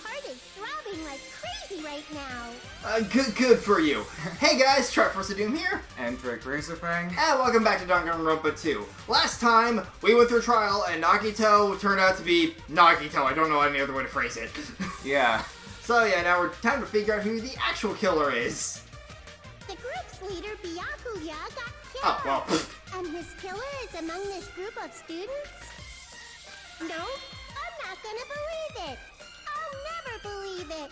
heart is throbbing like crazy right now. Good for you. Hey guys, Triforce of Doom here. And Drake Razorfang. And welcome back to Danganronpa 2. Last time, we went through trial and Nagito turned out to be Nagito. I don't know any other way to phrase it. Yeah. So yeah, now we're time to figure out who the actual killer is. The group's leader, Byakuya, got killed. Oh, well. And his killer is among this group of students? No, I'm not gonna believe it. I'll never believe it.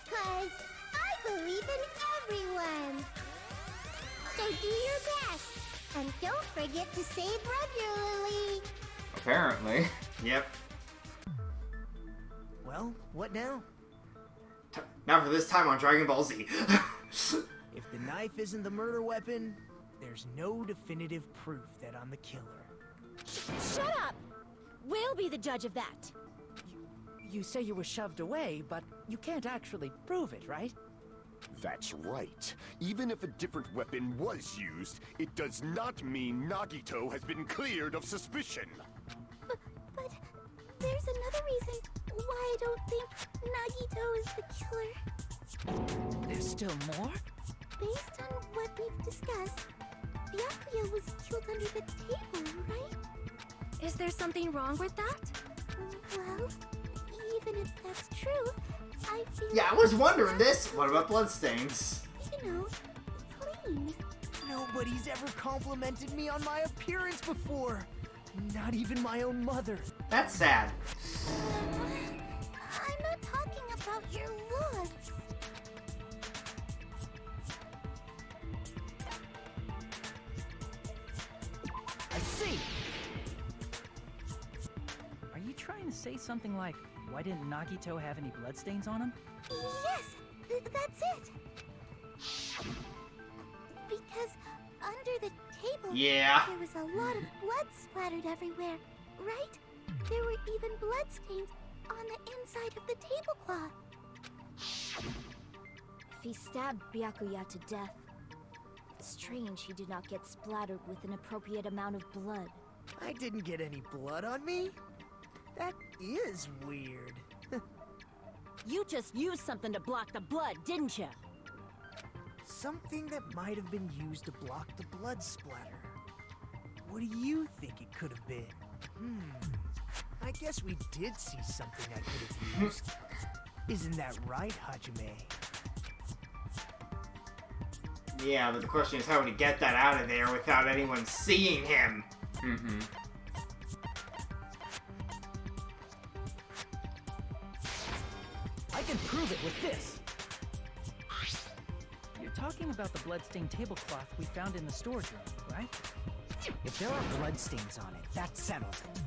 'Cause I believe in everyone. So do your best. And don't forget to save regularly. Apparently. Yep. Well, what now? Now for this time on Dragon Ball Z. If the knife isn't the murder weapon, there's no definitive proof that I'm the killer. Shut up! We'll be the judge of that. You say you were shoved away, but you can't actually prove it, right? That's right. Even if a different weapon was used, it does not mean Nagito has been cleared of suspicion. But there's another reason why I don't think Nagito is the killer. There's still more? Based on what we've discussed, Byakuya was killed under the table, right? Is there something wrong with that? Well, even if that's true, I feel Yeah, I was wondering this. What about bloodstains? Clean. Nobody's ever complimented me on my appearance before. Not even my own mother. That's sad. I'm not talking about your looks. I see. Are you trying to say something like, why didn't Nagito have any bloodstains on him? Yes, that's it. Because under the table, Yeah. there was a lot of blood splattered everywhere, right? There were even bloodstains on the inside of the tablecloth. If he stabbed Byakuya to death, it's strange he did not get splattered with an appropriate amount of blood. I didn't get any blood on me. That is weird. You just used something to block the blood, didn't you? Something that might have been used to block the blood splatter. What do you think it could have been? I guess we did see something I could have used. Isn't that right, Hajime? Yeah, but the question is how would he get that out of there without anyone seeing him? Mm-hmm. I can prove it with this! You're talking about the bloodstained tablecloth we found in the storage room, right? If there are bloodstains on it, that settles it.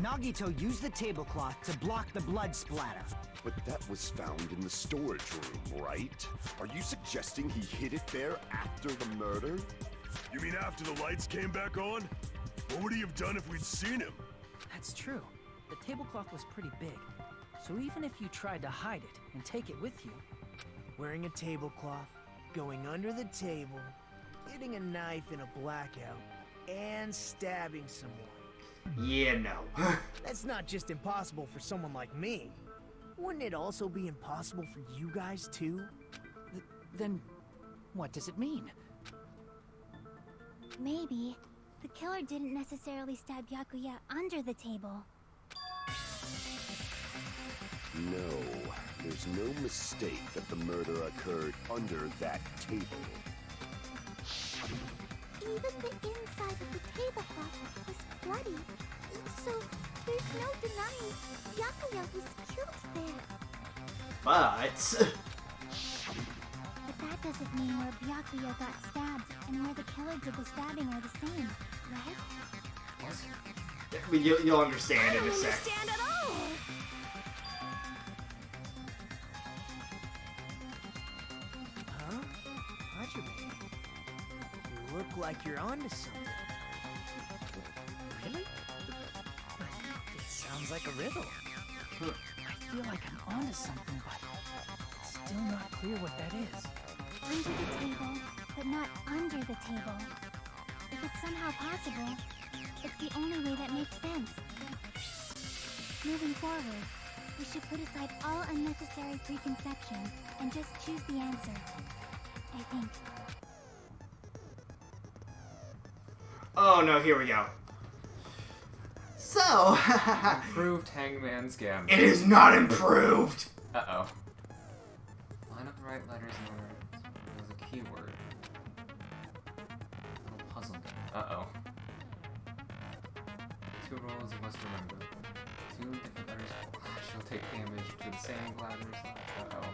Nagito used the tablecloth to block the blood splatter. But that was found in the storage room, right? Are you suggesting he hid it there after the murder? You mean after the lights came back on? What would he have done if we'd seen him? That's true. The tablecloth was pretty big. So even if you tried to hide it and take it with you... Wearing a tablecloth, going under the table, getting a knife in a blackout, and stabbing someone. Yeah, no. That's not just impossible for someone like me. Wouldn't it also be impossible for you guys too? Then, what does it mean? Maybe the killer didn't necessarily stab Byakuya under the table. No, there's no mistake that the murder occurred under that table. Even the inside of the tablecloth was bloody, so there's no denying Byakuya was killed there. But... But that doesn't mean where Byakuya got stabbed and where the killer did the stabbing are the same, right? You'll understand in a sec. Understand at all! Huh? Hajime, you look like you're onto something. Really? It sounds like a riddle. I feel like I'm onto something, but it's still not clear what that is. Under the table, but not under the table. If it's somehow possible, it's the only way that makes sense. Moving forward, We should put aside all unnecessary preconceptions and just choose the answer. I think. Oh no, here we go. So, Improved Hangman's Gambit. it is not improved! Uh-oh. Line up the right letters in order. There's a keyword. Little puzzle game. Uh-oh. 2 roles you must remember. 2 different letters will take damage to the same letters. Uh-oh.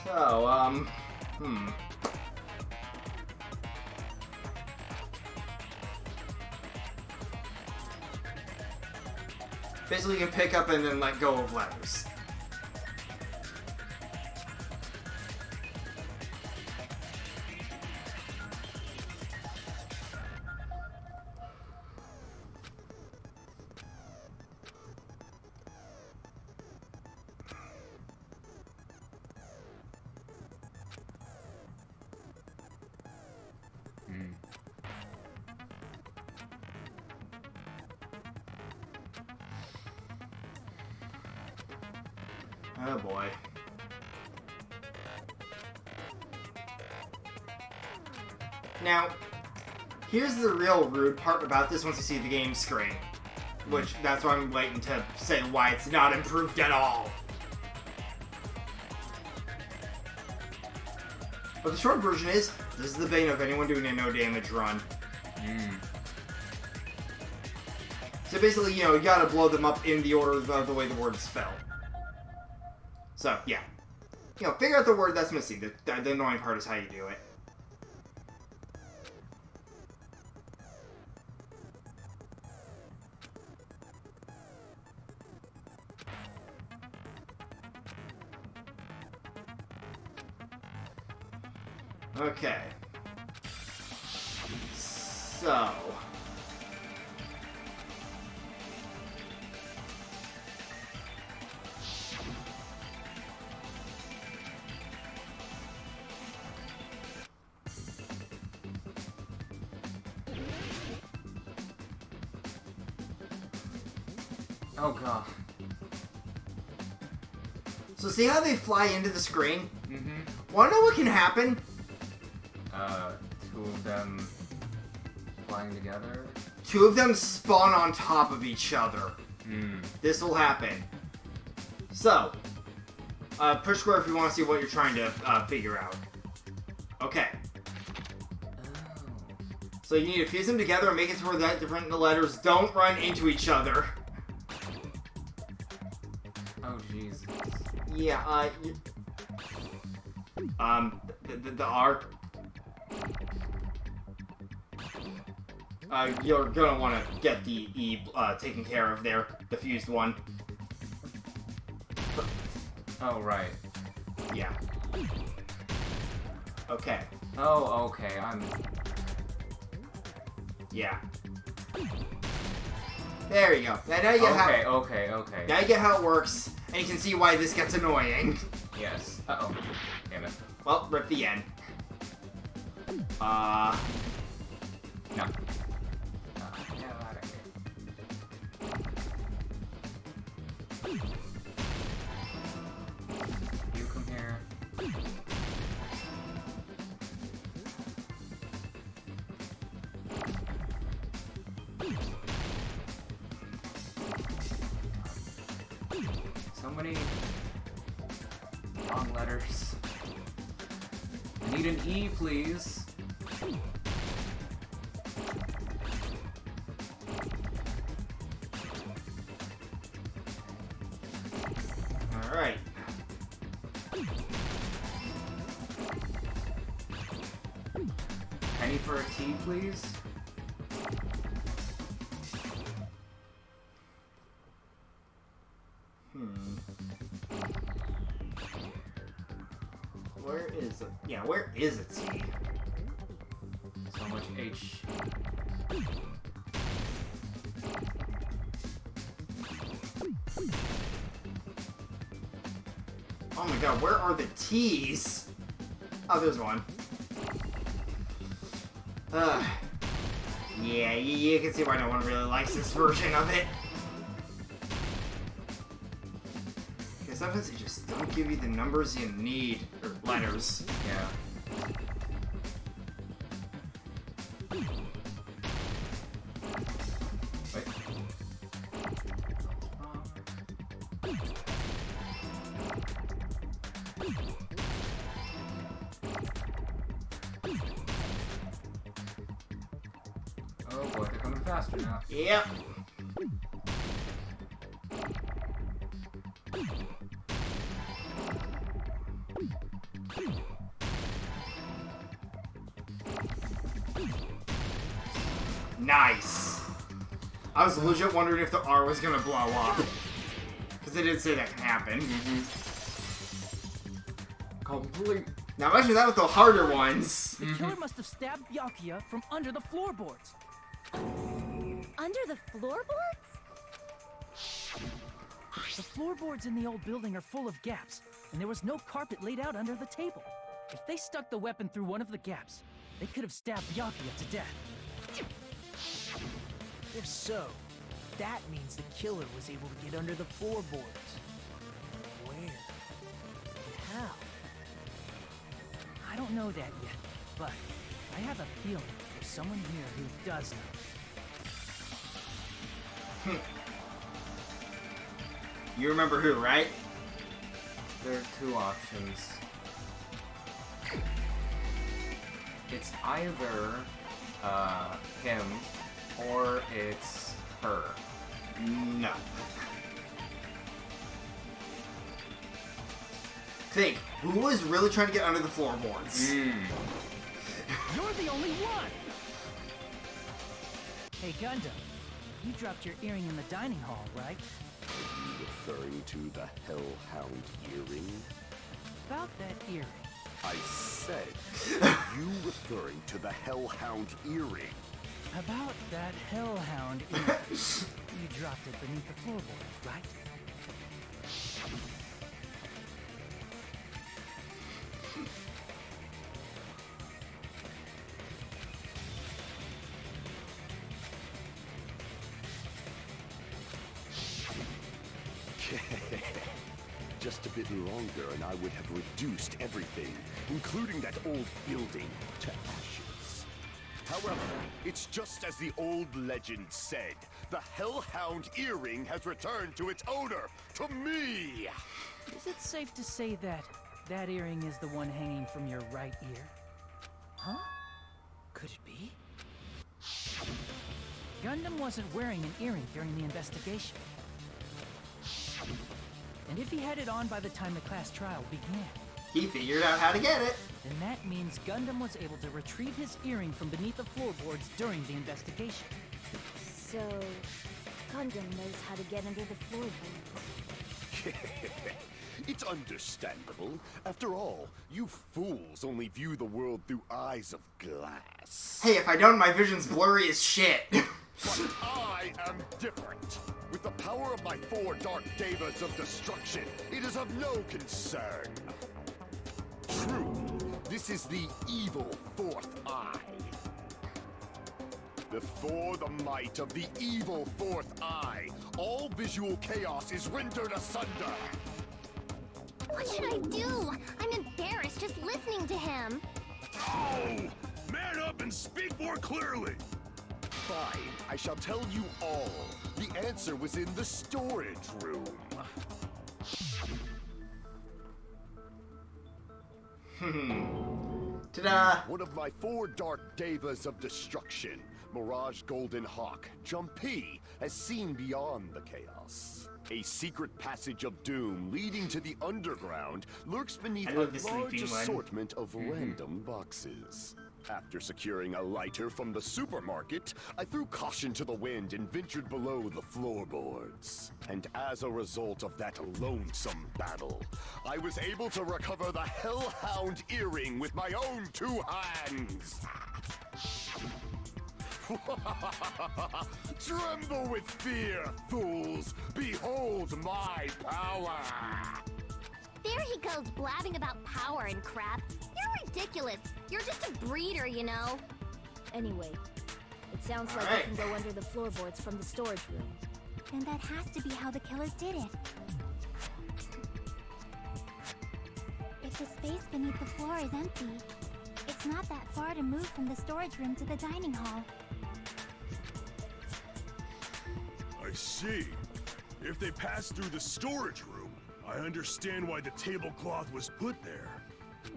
So, Basically, you can pick up and then let go of letters. Oh boy. Now, here's the real rude part about this once you see the game screen. Which, that's why I'm waiting to say why it's not improved at all. But the short version is, this is the bane of anyone doing a no damage run. So basically, you gotta blow them up in the order of the way the words spell. So, yeah. Figure out the word that's missing. The annoying part is how you do it. Okay. So... Oh god. So see how they fly into the screen? Mm-hmm. Wanna know what can happen? 2 of them flying together? 2 of them spawn on top of each other. This will happen. So, push square if you want to see what you're trying to figure out. Okay. So you need to fuse them together and make it to where that different letters don't run into each other. Oh, Jesus. Yeah, the R. You're gonna want to get the E taken care of there, the fused one. Oh, right. Yeah. Okay. Oh, okay, Yeah. There you go. Now you get Okay. Now you get how it works, and you can see why this gets annoying. Yes. Uh-oh. Damn it. Well, rip the end. No. You come here. So many long letters. I need an E, please. Alright. Penny for a T, please. Where is it? Yeah, where is it, T? So much H. Oh my god, where are the T's? Oh, there's one. Yeah, you can see why no one really likes this version of it. sometimes they just don't give you the numbers you need, or letters. Yeah. Wait. Oh boy, they're coming faster now. Yep. Nice. I was legit wondering if the R was gonna blow up. Because they did say that can happen. Complete. Now imagine that with the harder ones. The killer must have stabbed Byakuya from under the floorboards. Under the floorboards? The floorboards in the old building are full of gaps, and there was no carpet laid out under the table. If they stuck the weapon through one of the gaps, they could have stabbed Byakuya to death. If so, that means the killer was able to get under the floorboards. Where? And how? I don't know that yet, but I have a feeling there's someone here who does know. You remember who, right? There are two options. It's either him or it's her. No. Think, who was really trying to get under the floorboards? You're the only one! Hey, Gundam, you dropped your earring in the dining hall, right? Are you referring to the Hellhound earring? About that earring. I said, are you referring to the Hellhound earring? About that hellhound earring. You dropped it beneath the floorboard, right? Just a bit longer and I would have reduced everything, including that old building, to ashes. However, it's just as the old legend said. The Hellhound earring has returned to its owner, to me! Is it safe to say that that earring is the one hanging from your right ear? Huh? Could it be? Gundam wasn't wearing an earring during the investigation. And if he had it on by the time the class trial began, He figured out how to get it. then that means Gundam was able to retrieve his earring from beneath the floorboards during the investigation. So, Gundam knows how to get under the floorboards. It's understandable. After all, you fools only view the world through eyes of glass. Hey, if I don't, my vision's blurry as shit. But I am different. With the power of my 4 dark devas of destruction, it is of no concern. Truly, this is the evil 4th eye. Before the might of the evil 4th eye, all visual chaos is rendered asunder. What should I do? I'm embarrassed just listening to him. Oh! Man up and speak more clearly! Fine, I shall tell you all. The answer was in the storage room. Ta-da! One of my 4 dark devas of destruction, Mirage Golden Hawk, Jumpy, has seen beyond the chaos. A secret passage of doom leading to the underground lurks beneath I a love the large sleeping one. assortment of random boxes. After securing a lighter from the supermarket, I threw caution to the wind and ventured below the floorboards. And as a result of that lonesome battle, I was able to recover the Hellhound earring with my own 2 hands. Tremble with fear, fools! Behold my power! There he goes blabbing about power and crap. You're ridiculous. You're just a breeder, you know. Anyway, it sounds like Alright. we can go under the floorboards from the storage room. Then that has to be how the killer did it. space beneath the floor is empty. It's not that far to move from the storage room to the dining hall. I see. If they passed through the storage room, I understand why the tablecloth was put there.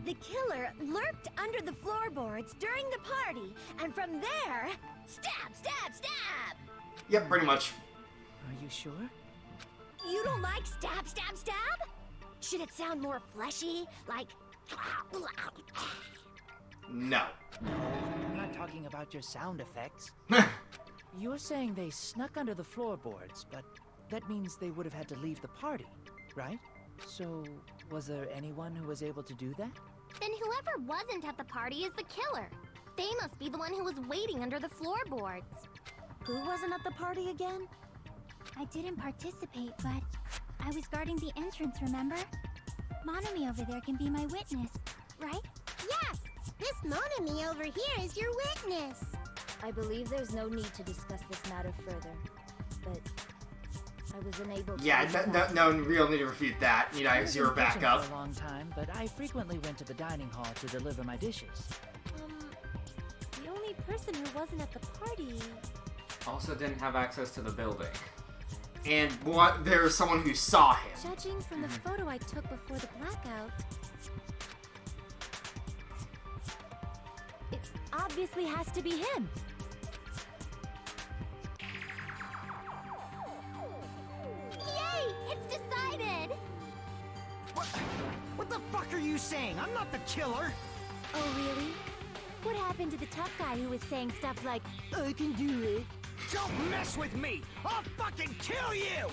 The killer lurked under the floorboards during the party, and from there, stab, stab, stab! Yep, pretty much. Are you sure? You don't like stab, stab, stab? Should it sound more fleshy, like... No. No, I'm not talking about your sound effects. You're saying they snuck under the floorboards, but that means they would have had to leave the party, right? So, was there anyone who was able to do that? Then whoever wasn't at the party is the killer. They must be the one who was waiting under the floorboards. Who wasn't at the party again? I didn't participate, but I was guarding the entrance, remember? Monomi over there can be my witness, right? Yes! This Monami over here is your witness! I believe there's no need to discuss this matter further, but I was unable to... Yeah, no real need to refute that. You know, I zero back up. For a long time, but I frequently went to the dining hall to deliver my dishes. The only person who wasn't at the party... Also didn't have access to the building. And there was someone who saw him. Judging from the photo I took before the blackout... It obviously has to be him. Yay! It's decided! What the fuck are you saying? I'm not the killer! Oh, really? What happened to the tough guy who was saying stuff like, I can do it. Don't mess with me! I'll fucking kill you!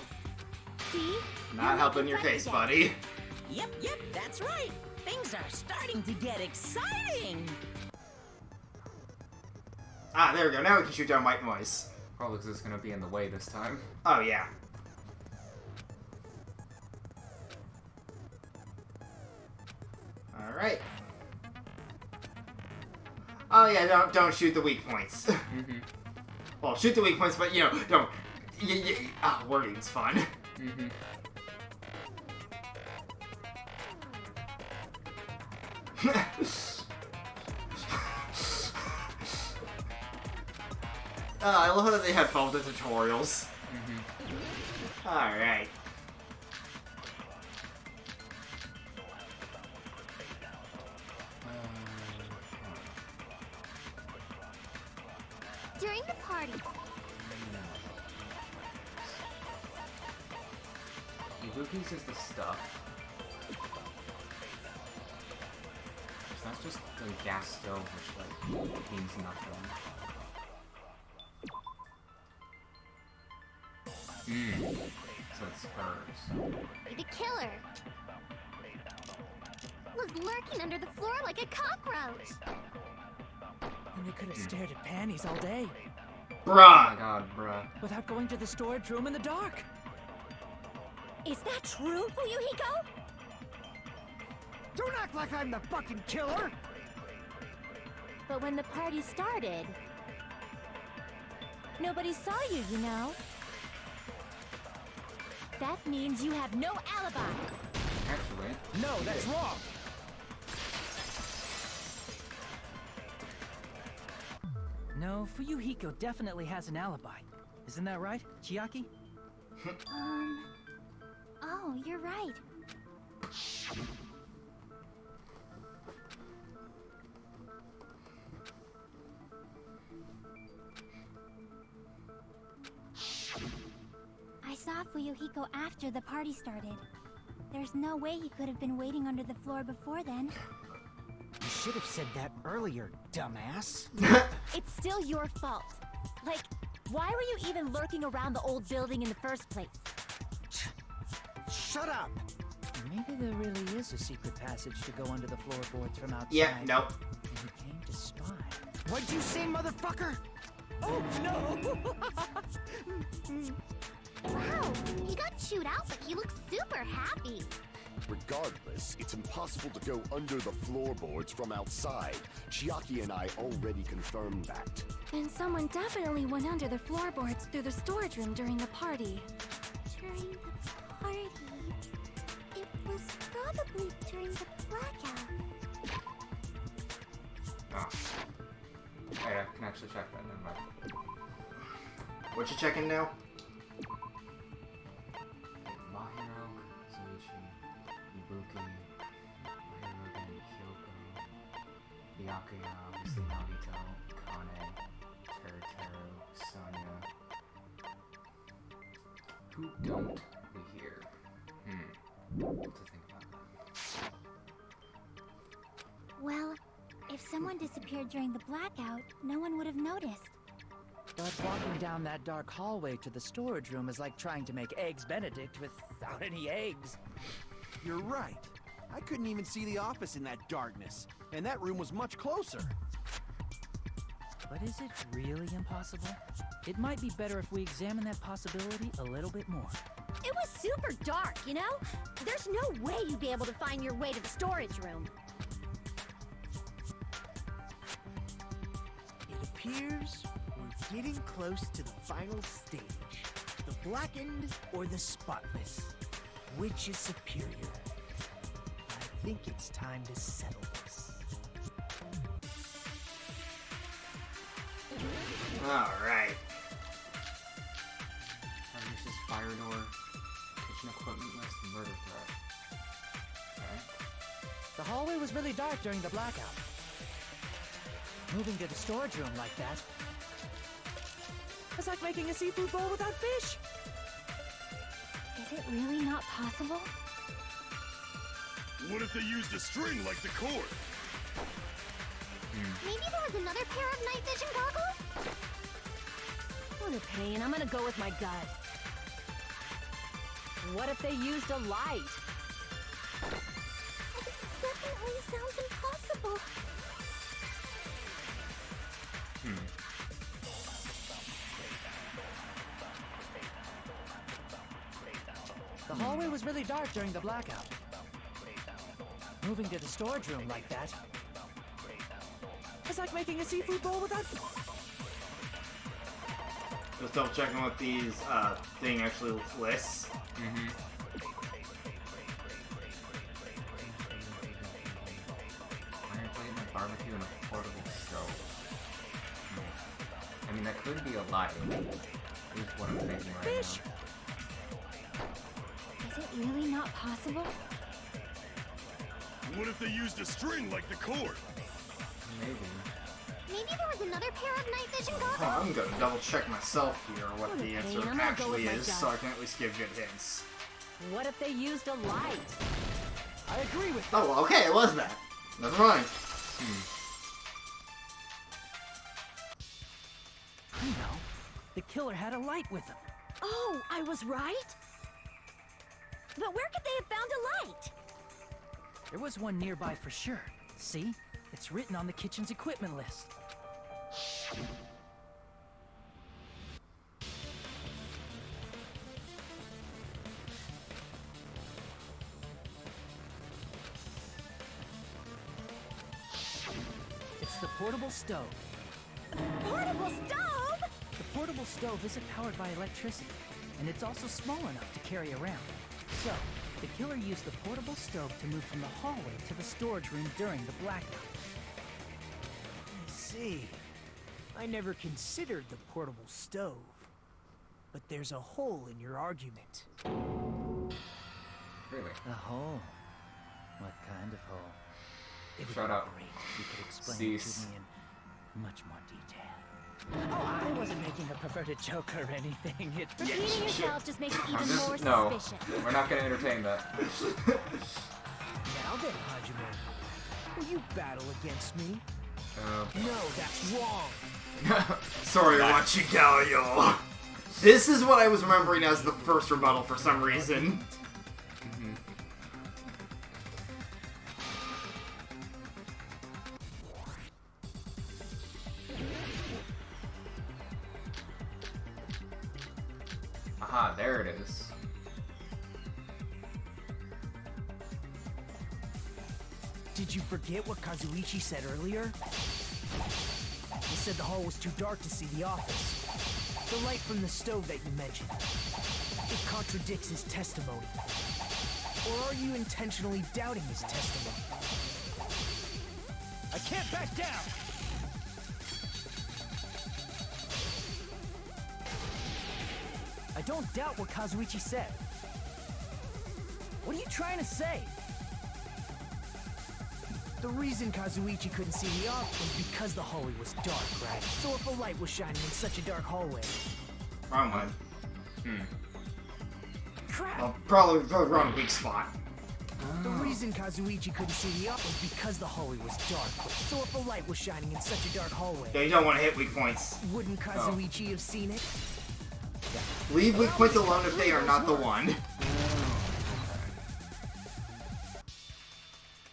see? Not helping your case, buddy. Yep, that's right. Things are starting to get exciting. Ah, there we go. Now we can shoot down white noise. Probably because it's going to be in the way this time. Oh, yeah. Alright. Oh, yeah, don't shoot the weak points. Well, shoot the weak points, but, you know, don't... wording's fun. I love that they had fun with the tutorials. Alright. During the party... Ibuki's is the stuff. So that's just the gas stove, which, like, means nothing. So it's hers. The killer was lurking under the floor like a cockroach. And they could have stared at panties all day. Bruh! Oh my god, bruh. Without going to the storage room in the dark. Is that true, Fuyuhiko? Don't act like I'm the fucking killer! But when the party started, nobody saw you, you know? That means you have no alibi. Actually. No, that's wrong! No, Fuyuhiko definitely has an alibi. Isn't that right, Chiaki? Oh, you're right. I saw Fuyuhiko after the party started. There's no way he could have been waiting under the floor before then. You should have said that earlier, dumbass. It's still your fault. Like, why were you even lurking around the old building in the first place? Shut up! Maybe there really is a secret passage to go under the floorboards from outside. Yeah, nope. And he came to spy. What'd you say, motherfucker? Oh, no! Wow, he got chewed out, but he looks super happy. Regardless, it's impossible to go under the floorboards from outside. Chiaki and I already confirmed that. And someone definitely went under the floorboards through the storage room during the party. During the party? It was probably during the blackout. Oh. Hey, I can actually check that. Never mind. What you checking now? Mahiro, Kazuichi, Ibuki, Mahiro again, Kyoko, Byakuya, obviously Nagito, Kane, Teruteru, Sonya. Who don't we hear? What to think about that? Well, if someone disappeared during the blackout, no one would have noticed. But walking down that dark hallway to the storage room is like trying to make Eggs Benedict without any eggs. You're right. I couldn't even see the office in that darkness, and that room was much closer. But is it really impossible? It might be better if we examine that possibility a little bit more. It was super dark, you know? There's no way you'd be able to find your way to the storage room. It appears we're getting close to the final stage. The blackened or the spotless? Which is superior? I think it's time to settle this. Alright. Unleashes fire door, kitchen equipment list, and murder threat. Okay. The hallway was really dark during the blackout. Moving to the storage room like that, it's like making a seafood bowl without fish. Is it really not possible? What if they used a string like the cord? Maybe there was another pair of night vision goggles? What a pain. I'm gonna go with my gut. What if they used a light? It definitely sounds impossible. The hallway was really dark during the blackout. Moving to the storage room like that, it's like making a seafood bowl without... Just double checking what these thing actually lists. Iron plate and a barbecue and a portable stove. I mean, that could be a lie. Is what I'm thinking right now. Is it really not possible? What if they used a string like the cord? Maybe. Maybe there was another pair of night vision goggles? I'm gonna double check myself here what What a the answer pain. I'm gonna go with actually my is, gut. so I can at least give good hints. What if they used a light? I agree with Oh, well, okay, it was that. Never mind. You know, the killer had a light with him. Oh, I was right? But where could they have found a light? There was one nearby for sure. See? It's written on the kitchen's equipment list. It's the portable stove. Portable stove? The portable stove isn't powered by electricity, and it's also small enough to carry around. So, the killer used the portable stove to move from the hallway to the storage room during the blackout. I see. I never considered the portable stove. But there's a hole in your argument. Really? A hole? What kind of hole? It would Shut be up. great if you could explain Cease. it to me in much more detail. Oh, I wasn't making a perverted joke or anything. It... Repeating yourself just makes it even I'm more just, no, suspicious. we're not gonna entertain that. Now then, Hajime. Will you battle against me? Okay. No, that's wrong. Sorry, Wachigalyo. This is what I was remembering as the first rebuttal for some reason. Aha, there it is. Did you forget what Kazuichi said earlier? He said the hall was too dark to see the office. The light from the stove that you mentioned. It contradicts his testimony. Or are you intentionally doubting his testimony? I can't back down! don't doubt what Kazuichi said. What are you trying to say? The reason Kazuichi couldn't see the office was because the hallway was dark, right? So if a light was shining in such a dark hallway... Wrong one. Crap! Well, probably the wrong weak spot. The reason Kazuichi couldn't see the office was because the hallway was dark. So if a light was shining in such a dark hallway... Yeah, you don't want to hit weak points. Wouldn't Kazuichi have seen it? Leave weak points alone if they are not the one.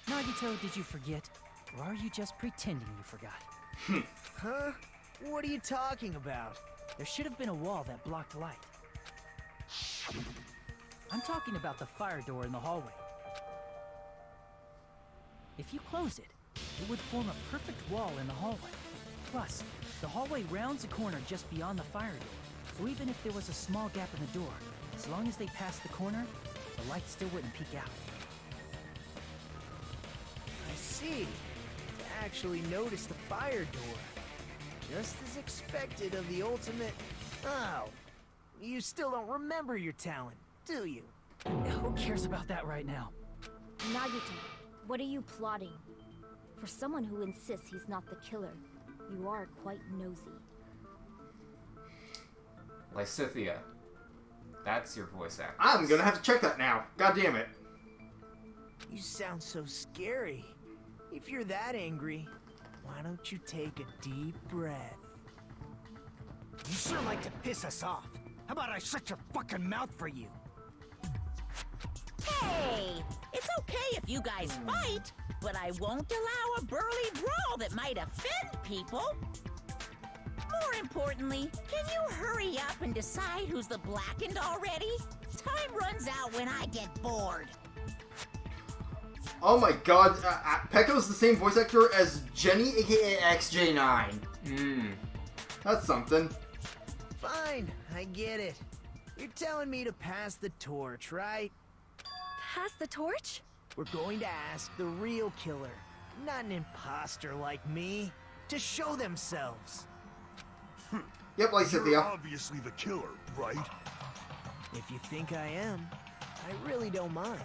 Nagito, did you forget? Or are you just pretending you forgot? Huh? What are you talking about? There should have been a wall that blocked light. I'm talking about the fire door in the hallway. If you close it, it would form a perfect wall in the hallway. Plus, the hallway rounds a corner just beyond the fire door. So even if there was a small gap in the door, as long as they passed the corner, the light still wouldn't peek out. I see. You actually noticed the fire door. Just as expected of the ultimate... Oh, you still don't remember your talent, do you? Who cares about that right now? Nagito, what are you plotting? For someone who insists he's not the killer, you are quite nosy. Lysithea. That's your voice actor. I'm gonna have to check that now. God damn it. You sound so scary. If you're that angry, why don't you take a deep breath? You sure like to piss us off. How about I shut your fucking mouth for you? Hey! It's okay if you guys fight, but I won't allow a burly brawl that might offend people. More importantly, can you hurry up and decide who's the blackened already? Time runs out when I get bored. Oh my god, Pecco's the same voice actor as Jenny, aka XJ9. That's something. Fine, I get it. You're telling me to pass the torch, right? Pass the torch? We're going to ask the real killer, not an imposter like me, to show themselves. Yep, You're Lysithea. obviously the killer, right? If you think I am, I really don't mind.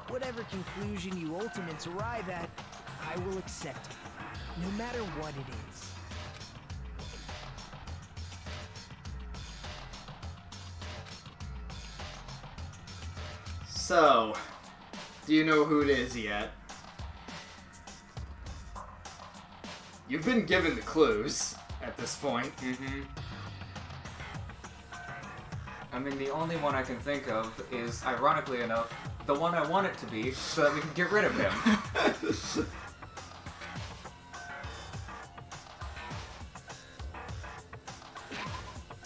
Whatever conclusion you ultimates arrive at, I will accept it, no matter what it is. So, do you know who it is yet? You've been given the clues at this point. I mean, the only one I can think of is, ironically enough, the one I want it to be, so that we can get rid of him.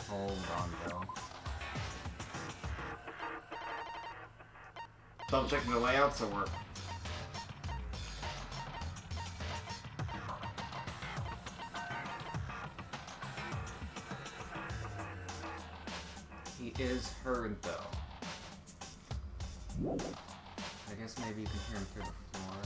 Hold on, though. Double checking the layouts or work. He is heard, though. I guess maybe you can hear him through the floor.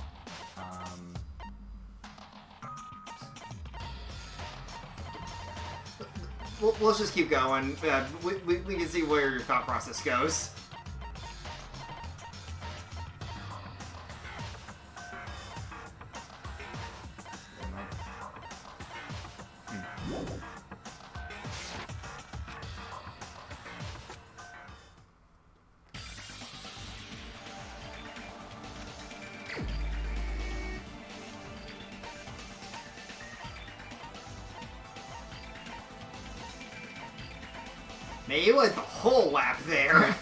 Well, let's just keep going. We can see where your thought process goes. Man, you went the whole lap there.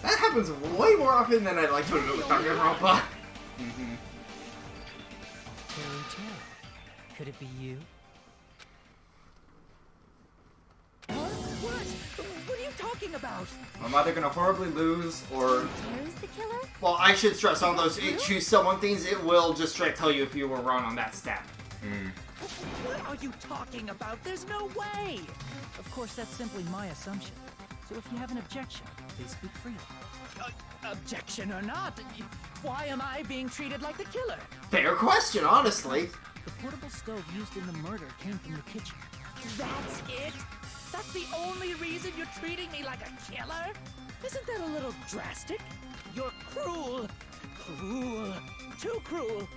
That happens way more often than I'd like to admit with Danganronpa. Could it be you? What are you talking about? I'm either gonna horribly lose, or... Who's the killer? Well, I should stress on those choose someone things, it will just straight tell you if you were wrong on that step. What are you talking about? There's no way! Of course, that's simply my assumption. So if you have an objection, please speak freely. Objection or not, why am I being treated like the killer? Fair question, honestly. The portable stove used in the murder came from the kitchen. That's it? That's the only reason you're treating me like a killer? Isn't that a little drastic? You're cruel. Cruel. Too cruel.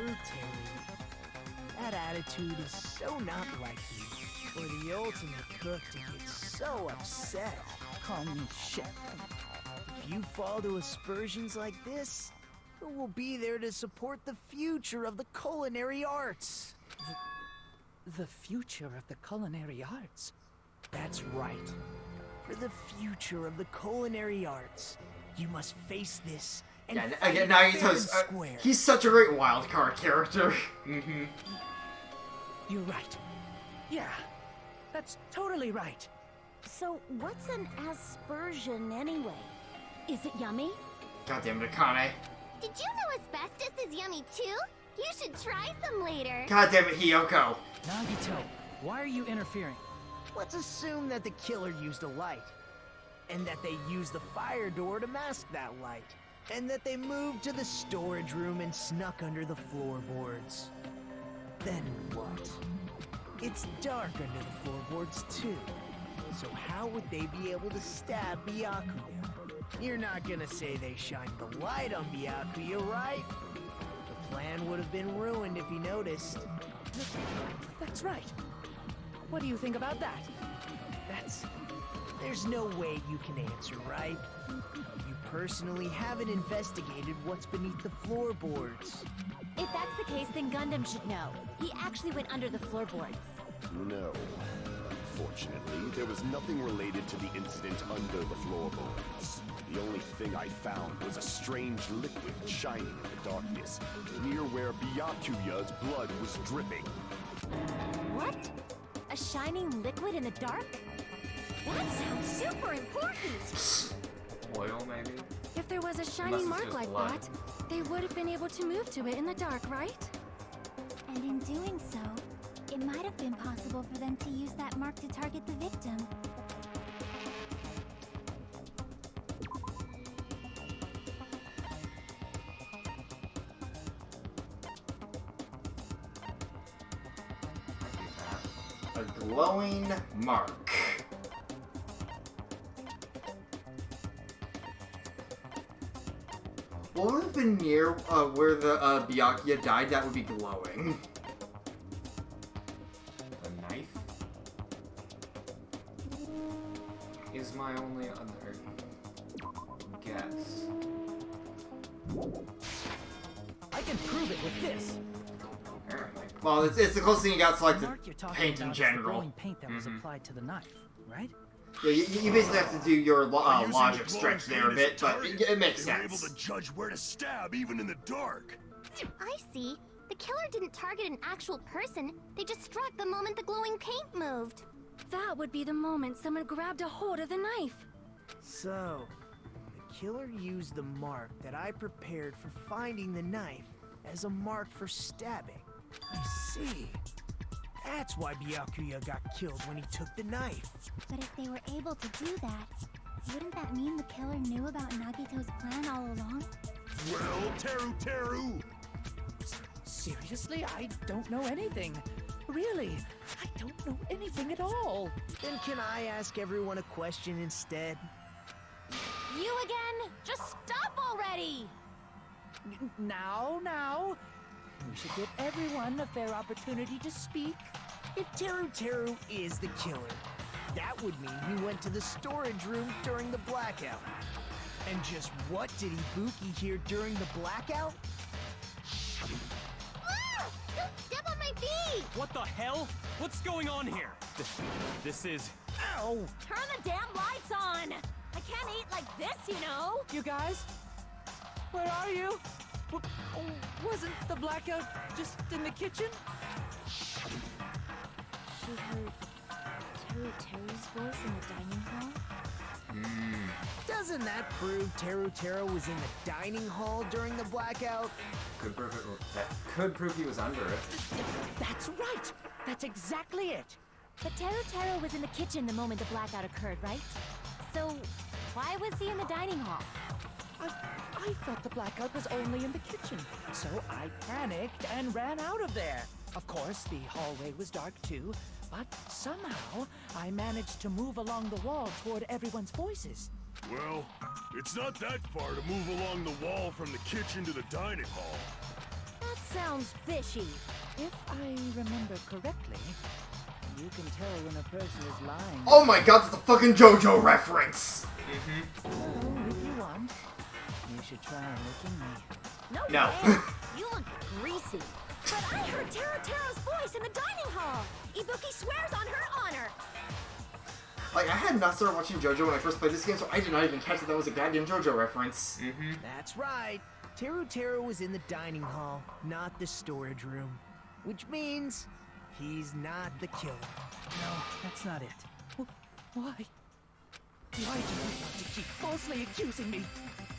Terry. That attitude is so not like you. For the ultimate cook to get so upset. Call me chef. If you fall to aspersions like this, who will be there to support the future of the culinary arts? The future of the culinary arts? That's right. For the future of the culinary arts, you must face this and fight again, fair and Nagito's square. he's such a great wild card character. You're right. Yeah, that's totally right. So, what's an aspersion anyway? Is it yummy? God damn it, Akane. Did you know asbestos is yummy too? You should try some later. God damn it, Hiyoko. Nagito, why are you interfering? Let's assume that the killer used a light, and that they used the fire door to mask that light, and that they moved to the storage room and snuck under the floorboards. Then what? It's dark under the floorboards too, so how would they be able to stab Byakuya? You're not gonna say they shined the light on Byakuya, right? The plan would have been ruined if he noticed. That's right. What do you think about that? There's no way you can answer, right? You personally haven't investigated what's beneath the floorboards. If that's the case, then Gundam should know. He actually went under the floorboards. No. Unfortunately, there was nothing related to the incident under the floorboards. The only thing I found was a strange liquid shining in the darkness, near where Byakuya's blood was dripping. What? A shining liquid in the dark? That sounds super important! Oil, maybe? If there was a Unless shining it's mark just like blood. that, they would have been able to move to it in the dark, right? And in doing so, it might have been possible for them to use that mark to target the victim. A glowing mark. What would have been near where the Byakuya died that would be glowing? A knife? Is my only other guess. I can prove it with this. Apparently. Well, it's the closest thing you got to like The the mark you're talking paint in about is the general. glowing paint that was applied to the knife, right? Yeah, you basically have to do your By using logic the stretch glowing there a paint as bit, but target, it makes they were able sense. to judge where to stab even in the dark. I see. The killer didn't target an actual person. They just struck the moment the glowing paint moved. That would be the moment someone grabbed a hold of the knife. So, the killer used the mark that I prepared for finding the knife as a mark for stabbing. I see. That's why Byakuya got killed when he took the knife. But if they were able to do that, wouldn't that mean the killer knew about Nagito's plan all along? Well, Teru! Seriously, I don't know anything. Really, I don't know anything at all. Then can I ask everyone a question instead? You again? Just stop already! Now. We should give everyone a fair opportunity to speak. If Teru is the killer, that would mean he went to the storage room during the blackout. And just what did Ibuki hear during the blackout? Ah! Don't step on my feet! What the hell? What's going on here? This is... Ow! Turn the damn lights on! I can't eat like this, you know? You guys? Where are you? Wasn't the blackout just in the kitchen? She heard Teru's voice in the dining hall. Doesn't that prove Teru was in the dining hall during the blackout? That could prove he was under it. That's right! That's exactly it! But Teru was in the kitchen the moment the blackout occurred, right? So, why was he in the dining hall? I thought the blackout was only in the kitchen, so I panicked and ran out of there. Of course, the hallway was dark too, but somehow I managed to move along the wall toward everyone's voices. Well, it's not that far to move along the wall from the kitchen to the dining hall. That sounds fishy. If I remember correctly, you can tell when a person is lying. Oh my god, that's a fucking JoJo reference! So, if you want, you should try licking me. No. Way. You look greasy. But I heard Teru's voice in the dining hall. Ibuki swears on her honor. Like, I had not started watching JoJo when I first played this game, so I did not even catch that was a goddamn JoJo reference. That's right. Teru was in the dining hall, not the storage room. Which means he's not the killer. No, that's not it. Why? Why do you want to keep falsely accusing me?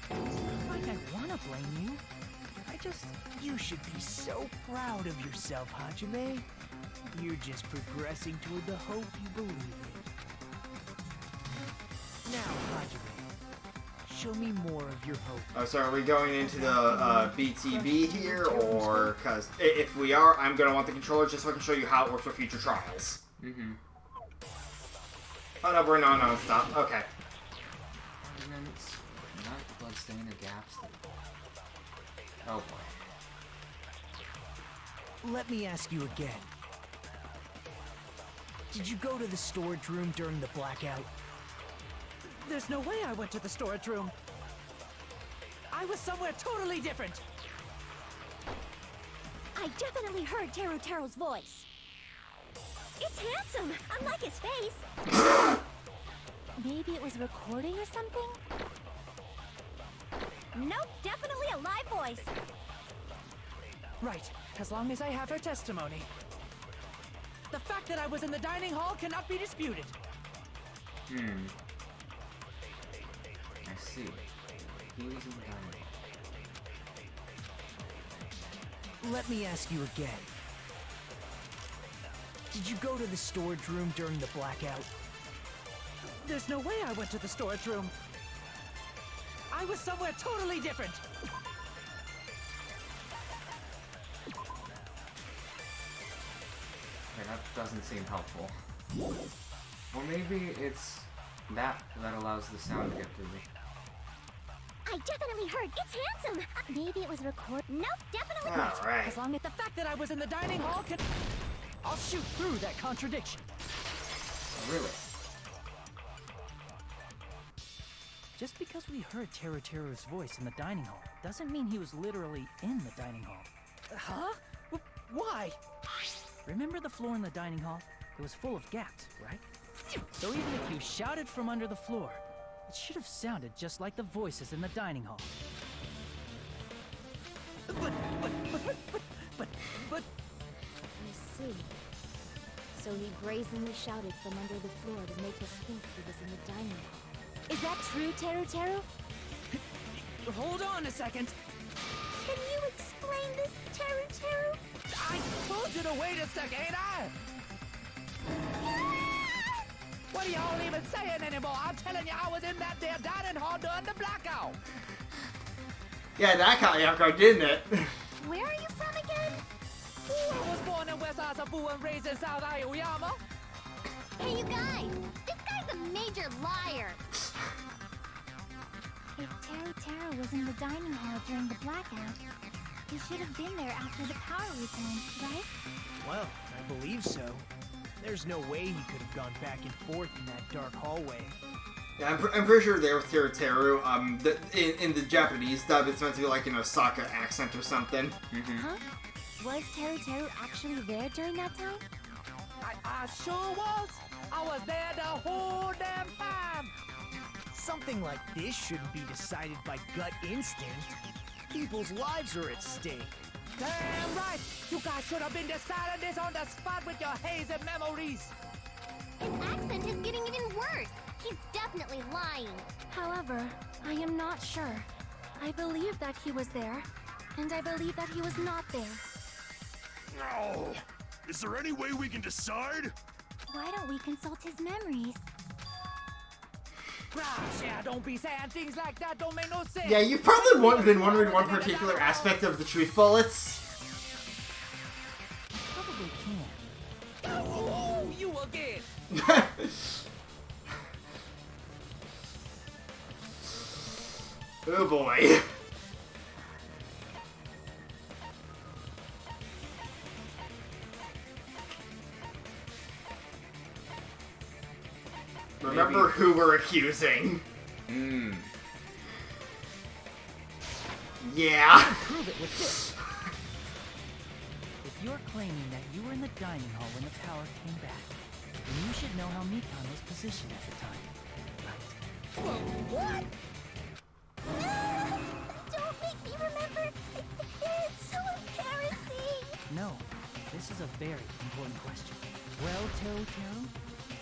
It's not like I want to blame you. You should be so proud of yourself, Hajime. You're just progressing toward the hope you believe in. Now, Hajime, show me more of your hope. Oh, so are we going into the BTB here, or... Because if we are, I'm going to want the controller just so I can show you how it works for future trials. Oh, no, we're no, stop. Okay. Not bloodstain or gaps. Oh boy. Let me ask you again. Did you go to the storage room during the blackout? There's no way I went to the storage room. I was somewhere totally different. I definitely heard Teru's voice. It's handsome, unlike his face. Maybe it was a recording or something? Nope, definitely a live voice. Right, as long as I have her testimony. The fact that I was in the dining hall cannot be disputed. I see. He was in the dining hall. Let me ask you again. Did you go to the storage room during the blackout? There's no way I went to the storage room. I was somewhere totally different. Okay, that doesn't seem helpful. Or maybe it's that allows the sound to get through me. I definitely heard. It's handsome. Maybe it was a record. Nope, definitely. Alright. As long as the fact that I was in the dining hall can... I'll shoot through that contradiction. Really? Just because we heard Teru's voice in the dining hall doesn't mean he was literally in the dining hall. Huh? Why? Remember the floor in the dining hall? It was full of gaps, right? So even if you shouted from under the floor, it should have sounded just like the voices in the dining hall. But... I see. So he brazenly shouted from under the floor to make us think he was in the dining hall. Is that true, Teru? Hold on a second. Can you explain this, Teru? I told you to wait a second, ain't I? What are y'all even saying anymore? I'm telling you, I was in that there dining hall during the blackout. Yeah, that caught you off guard, didn't it? Where are you from again? I was born in West Asabu and raised in South Aoyama. Hey, you guys! This guy's a major liar! If Teru was in the dining hall during the blackout, he should have been there after the power returned, right? Well, I believe so. There's no way he could have gone back and forth in that dark hallway. Yeah, I'm pretty sure there was Teru. In the Japanese dub, it's meant to be like an Osaka accent or something. Huh? Was Teru actually there during that time? I sure was. I was there the whole damn time. Something like this shouldn't be decided by gut instinct. People's lives are at stake. Damn right. You guys should have been deciding this on the spot with your hazy memories. His accent is getting even worse. He's definitely lying. However, I am not sure. I believe that he was there, and I believe that he was not there. No! Is there any way we can decide? Why don't we consult his memories? Gosh, yeah, don't be saying things like that. Don't make no sense. Yeah, you've probably been wondering one particular aspect of the truth bullets. Probably can. Oh, you again. Oh boy. Remember who we're accusing. Yeah. Prove it with this. If you're claiming that you were in the dining hall when the power came back, then you should know how Mikan was positioned at the time, right? What? Don't make me remember. It's so embarrassing. No, this is a very important question. Well, Teru,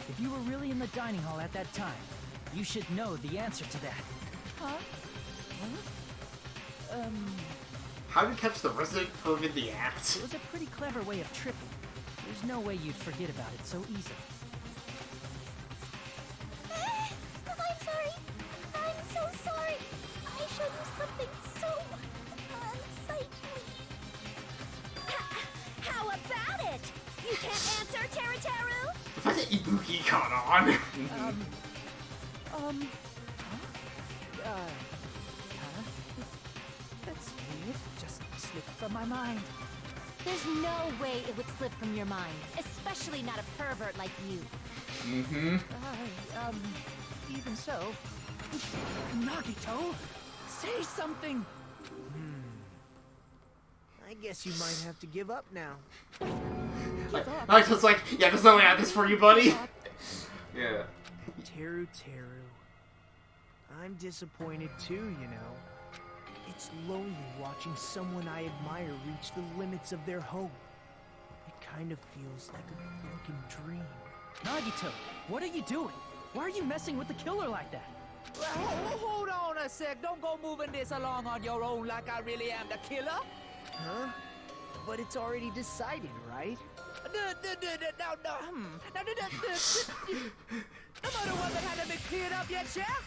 if you were really in the dining hall at that time, you should know the answer to that. Huh? How to catch the resident perv in the act? It was a pretty clever way of tripping. There's no way you'd forget about it so easily. I'm sorry. I'm so sorry. I showed you something so unsightly. How about it? You can't answer, Teru? The fact that Ibuki caught on. That's weird. Just slipped from my mind. There's no way it would slip from your mind, especially not a pervert like you. Even so. Nagito, say something. I guess you might have to give up now. I was just like, yeah, there's no way I have this for you, buddy. Yeah. Teru. I'm disappointed too, you know. It's lonely watching someone I admire reach the limits of their hope. It kind of feels like a broken dream. Nagito, what are you doing? Why are you messing with the killer like that? Hold on a sec. Don't go moving this along on your own like I really am the killer. Huh? But it's already decided, right? No. Am I the one that hadn't been cleared up yet, Chef?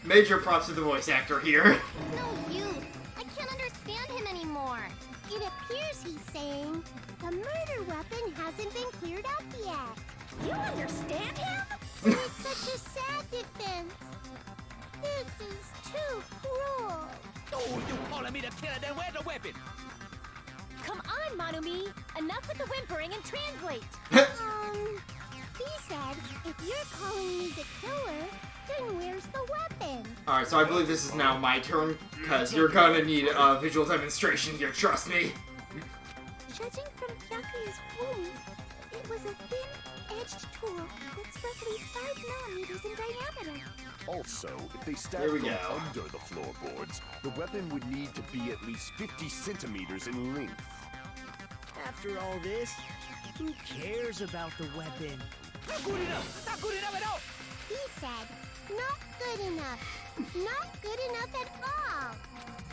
Major props to the voice actor here. No use. I can't understand him anymore. It appears he's saying the murder weapon hasn't been cleared up yet. You understand him? It's such a sad defense. This is too cruel. Oh, you calling me the killer? Then where's the weapon? Come on, Manumi! Enough with the whimpering and translate! He said, if you're calling me the killer, then where's the weapon? Alright, so I believe this is now my turn, because you're gonna need a visual demonstration here, trust me. Judging from Byakuya's wounds, it was a thin-edged tool that's roughly 5 millimeters in diameter. Also, if they stab There we from go. under the floorboards, the weapon would need to be at least 50 centimeters in length. After all this, who cares about the weapon? Not good enough! Not good enough at all! He said, not good enough. Not good enough at all.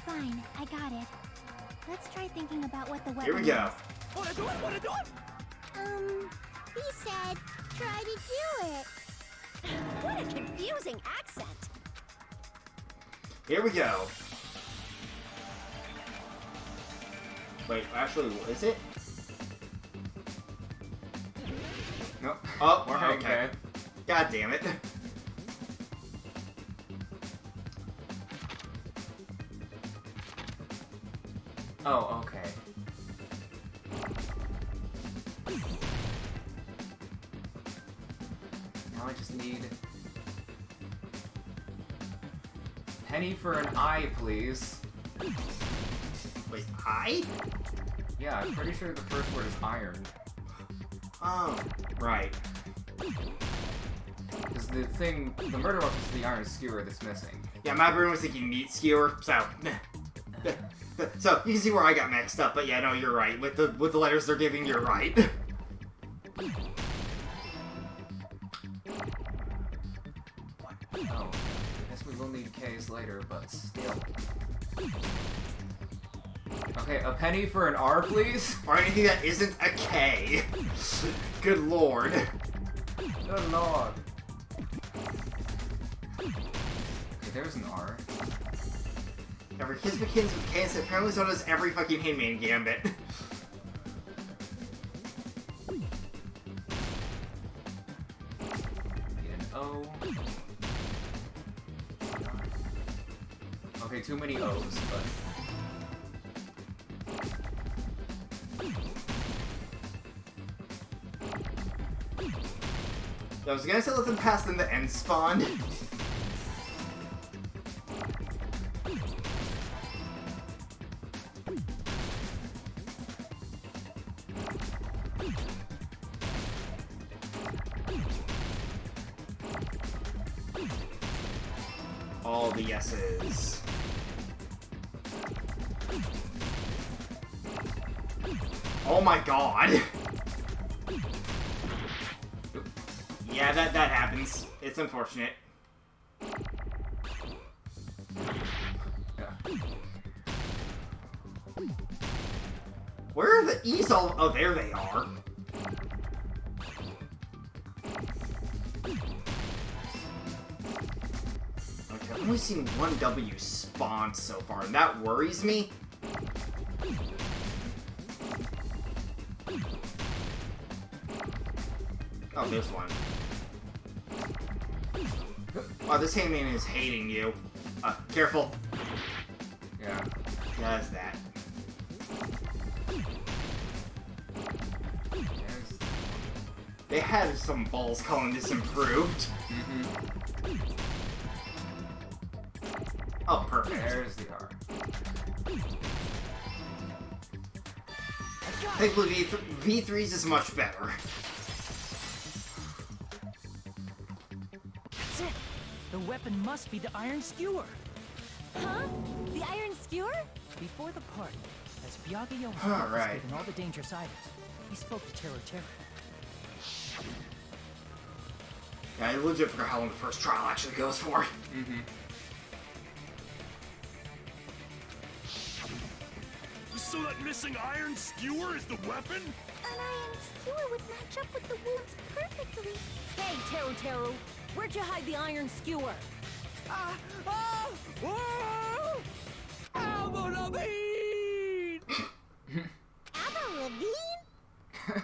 Fine, I got it. Let's try thinking about what the weapon Here we go. is. Wanna do it? He said, try to do it. What a confusing accent. Here we go. Wait, actually, what is it? No. Oh, okay. God damn it. Oh, okay. Now I just need... penny for an eye, please. Wait, eye? Yeah, I'm pretty sure the first word is iron. Oh, right. Because the thing, the murder weapon is the iron skewer that's missing. Yeah, my brain was thinking meat skewer, so... So, you can see where I got mixed up, but yeah, no, you're right. With the letters they're giving, you're right. Oh, I guess we will need K's later, but still. Okay, a penny for an R, please? Or anything that isn't a K. Good lord. Good lord. Okay, there's an R. Every kiss begins with K, and apparently so does every fucking Hangman Gambit. O. Okay, too many O's, but... I was gonna say let them pass in the end spawn. All the yeses. Oh my god. Yeah, that happens. It's unfortunate. Yeah. Where are the E's all? Oh, there they are. Okay, I've only seen one W spawn so far, and that worries me. Oh, there's one. Oh, this Hangman is hating you. Careful. Yeah. Does that. They had some balls calling this improved. Oh, perfect. There's the R. Thankfully, V3's is much better. That's it. The weapon must be the iron skewer. Huh? The iron skewer? Before the party, as Byakuyo was Alright. given all the dangerous items, he spoke to Teru Teru. Yeah, I legit forgot how long the first trial actually goes for. So that missing iron skewer is the weapon? An iron skewer would match up with the wounds perfectly. Hey, Teru Teru, where'd you hide the iron skewer? Avril Lavigne! Avril Lavigne?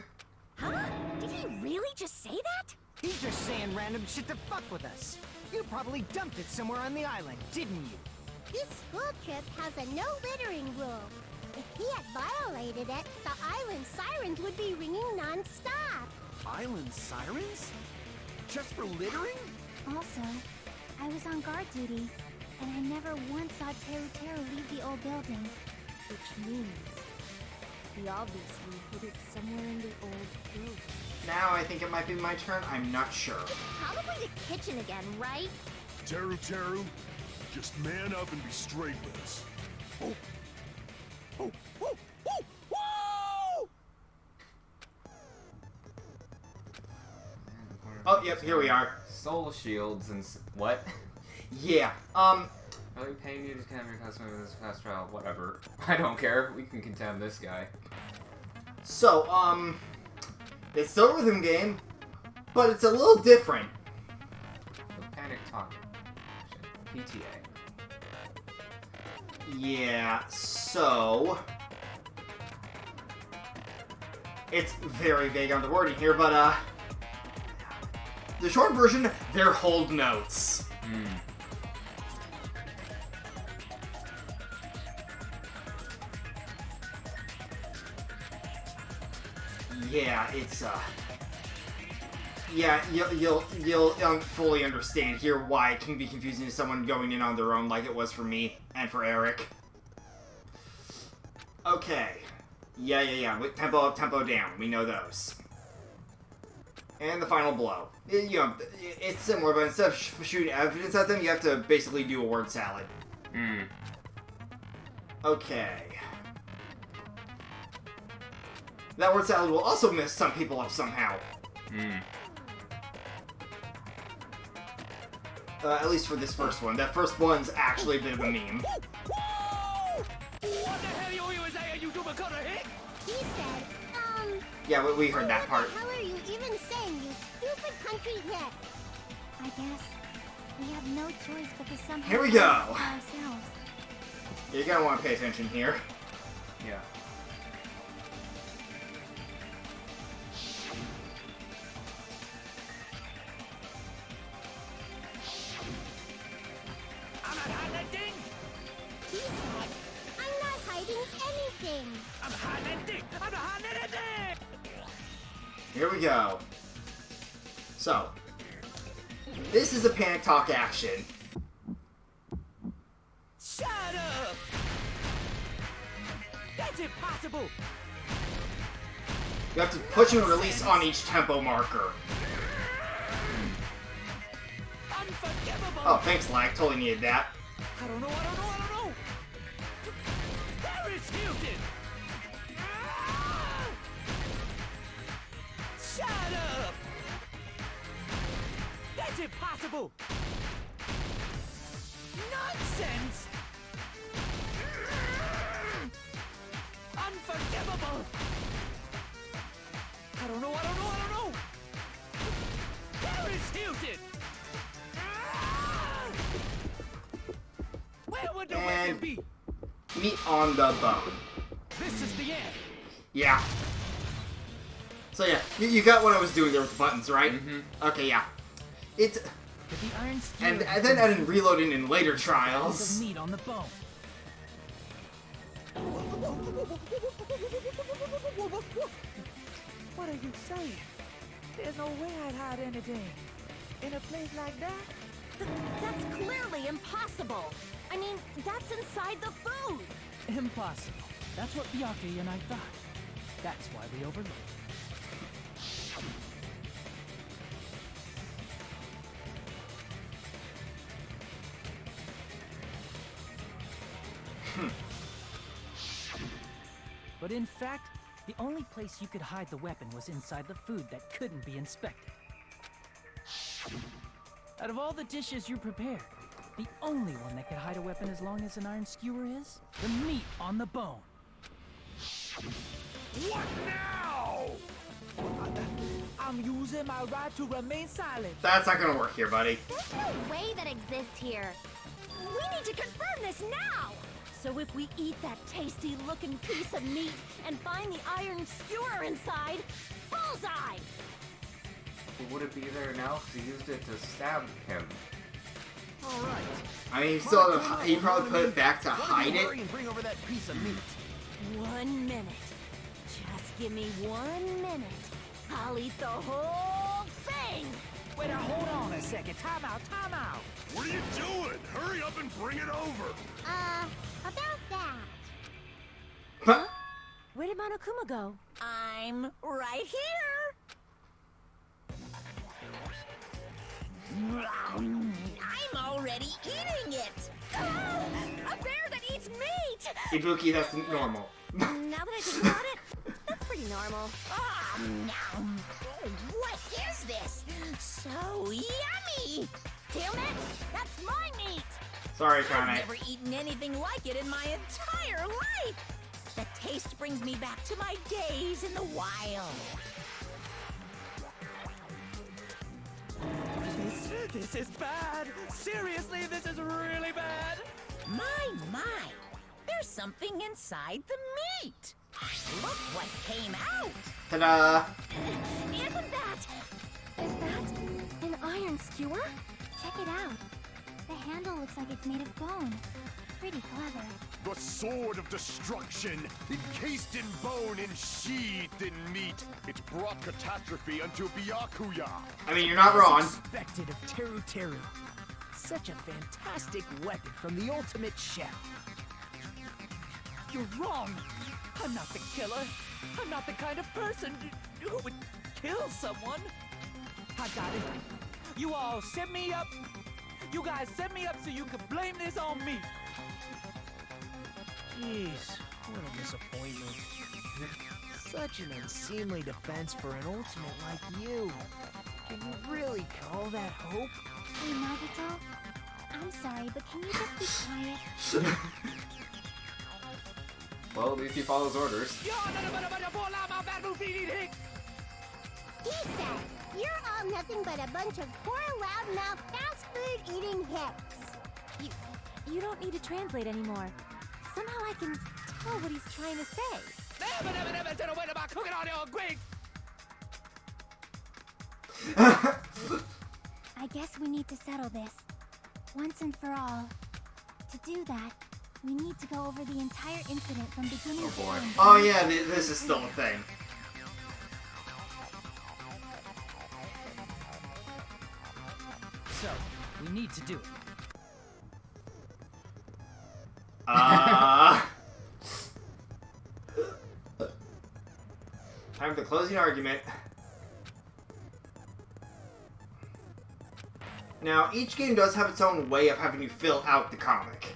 Huh? Did he really just say that? He's just saying random shit to fuck with us. You probably dumped it somewhere on the island, didn't you? This school trip has a no littering rule. If he had violated it, the island sirens would be ringing non-stop. Island sirens? Just for littering? Also, I was on guard duty, and I never once saw Teru Teru leave the old building. Which means he obviously hid it somewhere in the old building. Now I think it might be my turn. I'm not sure. Probably the kitchen again, right? Teru Teru, just man up and be straight with us. Oh, yep, here we are. Soul shields and what? Yeah, Are we paying you to condemn your customer in this past trial? Whatever. I don't care. We can condemn this guy. So, it's still a rhythm game, but it's a little different. The Panic Talking. PTA. Yeah, so... It's very vague on the wording here, but, the short version, they're hold notes. Yeah, it's, yeah, you'll fully understand here why it can be confusing to someone going in on their own like it was for me and for Eric. Okay. Yeah. With tempo up, tempo down. We know those. And the final blow. You know, it's similar, but instead of shooting evidence at them, you have to basically do a word salad. Okay. That word salad will also mess some people up somehow. At least for this first one. That first one's actually a bit of a meme. What the hell you saying, you super cutter hit? He said, Yeah, we heard that part. What the hell are you even saying, you stupid country hit? I guess we have no choice but to somehow Here we go. fight for ourselves. You're gonna want to pay attention here. Yeah. Here we go. So, this is a panic talk action. Shut up! That's impossible! You have to push and release on each tempo marker. Unforgivable! Oh, thanks, Lag. Totally needed that. I don't know. Paris Hilton! Ah! Shut up! That's impossible! Nonsense! Unforgivable! I don't know. Paris Hilton! Ah! Where would the weapon be? Meat on the bone. This is the end. Yeah. So yeah, you got what I was doing there with the buttons, right? Mm-hmm. Okay, yeah. It's and then adding reloading in later trials. Meat on the bone. What are you saying? There's no way I'd hide anything in a place like that. That's clearly impossible. I mean, that's inside the food. Impossible. That's what Byakuya and I thought. That's why we overlooked. But in fact, the only place you could hide the weapon was inside the food that couldn't be inspected. Out of all the dishes you prepared, the only one that could hide a weapon as long as an iron skewer is the meat on the bone. What now? I'm using my right to remain silent. That's not gonna work here, buddy. There's no way that exists here. We need to confirm this now! So if we eat that tasty-looking piece of meat and find the iron skewer inside, bullseye! But would it be there now? Because he used it to stab him. Alright. I mean, he probably put it back to hide it. Hurry and bring over that piece of meat. 1 minute. Just give me 1 minute. I'll eat the whole thing! Wait, now hold on a second. Time out. What are you doing? Hurry up and bring it over. About that. Huh? Where did Monokuma go? I'm right here! I'm already eating it! A bear that eats meat! Ibuki, that's normal. Now that I think about it, that's pretty normal. What is this? So yummy! Damn it! That's my meat! Sorry, I've Kane. never eaten anything like it in my entire life! The taste brings me back to my days in the wild. This is bad. Seriously, this is really bad. My! There's something inside the meat! Look what came out! Ta-da! Isn't that an iron skewer? Check it out. The handle looks like it's made of bone. Pretty clever. The sword of destruction, encased in bone and sheathed in meat. It brought catastrophe unto Byakuya. I mean, you're not wrong. Expected of Teru Teru. Such a fantastic weapon from the ultimate chef. You're wrong. I'm not the killer. I'm not the kind of person who would kill someone. I got it. You all set me up. You guys set me up so you could blame this on me. Jeez, what a disappointment. Such an unseemly defense for an ultimate like you. Can you really call that hope? Hey, Nagito. I'm sorry, but can you just be quiet? Well, at least he follows orders. He said, you're all nothing but a bunch of poor, loudmouth, fast food eating hicks. You don't need to translate anymore. Somehow I can tell what he's trying to say. I guess we need to settle this. Once and for all. To do that, we need to go over the entire incident from beginning to end. Oh yeah, this is still a thing. So, we need to do it. Time for the closing argument. Now, each game does have its own way of having you fill out the comic.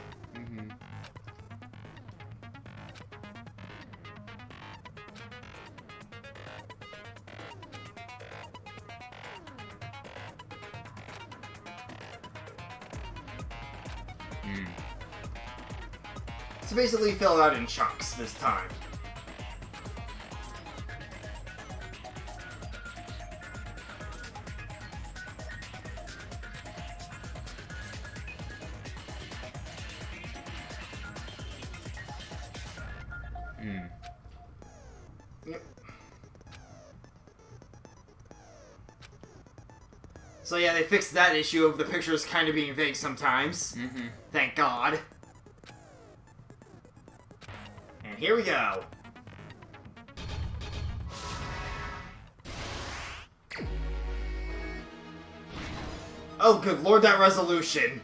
So basically, fill it out in chunks this time. Yep. So yeah, they fixed that issue of the pictures kind of being vague sometimes. Thank God. And here we go. Oh, good lord, that resolution.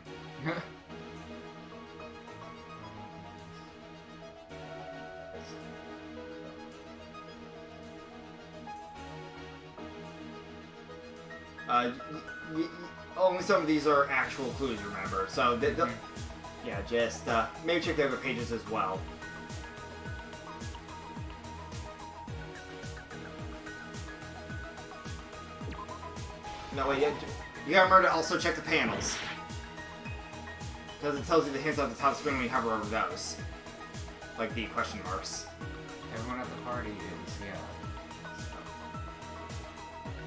Only some of these are actual clues, remember? So, yeah, just maybe check the other pages as well. No, wait, you gotta remember to also check the panels. Because it tells you the hints at the top screen when you hover over those. Like the question marks. Everyone at the party is, yeah.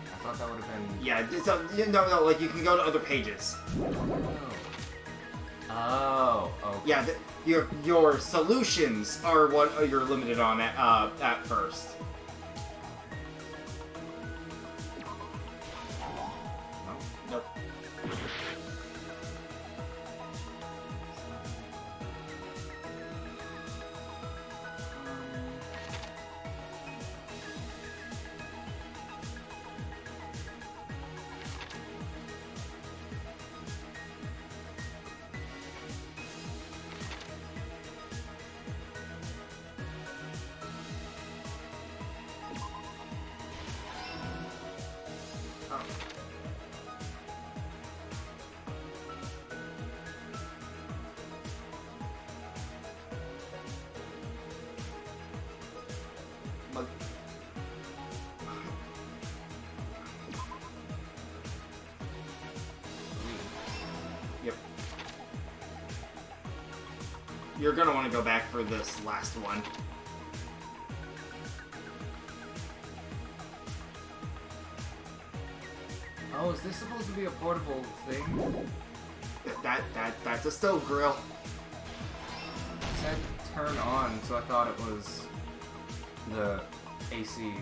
I thought that would have been... Yeah, so, no, like you can go to other pages. Oh, okay. Yeah, your solutions are what you're limited on at first. Nope. Yep. You're gonna want to go back for this last one. Oh, is this supposed to be a portable thing? That's a stove grill. It said turn on, so I thought it was the ACs.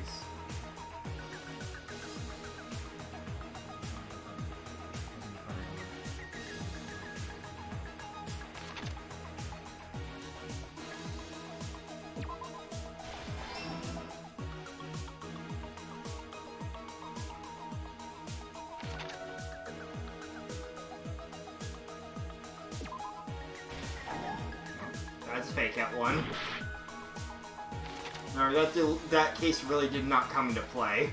That's a fake out one. No, that case really did not come into play.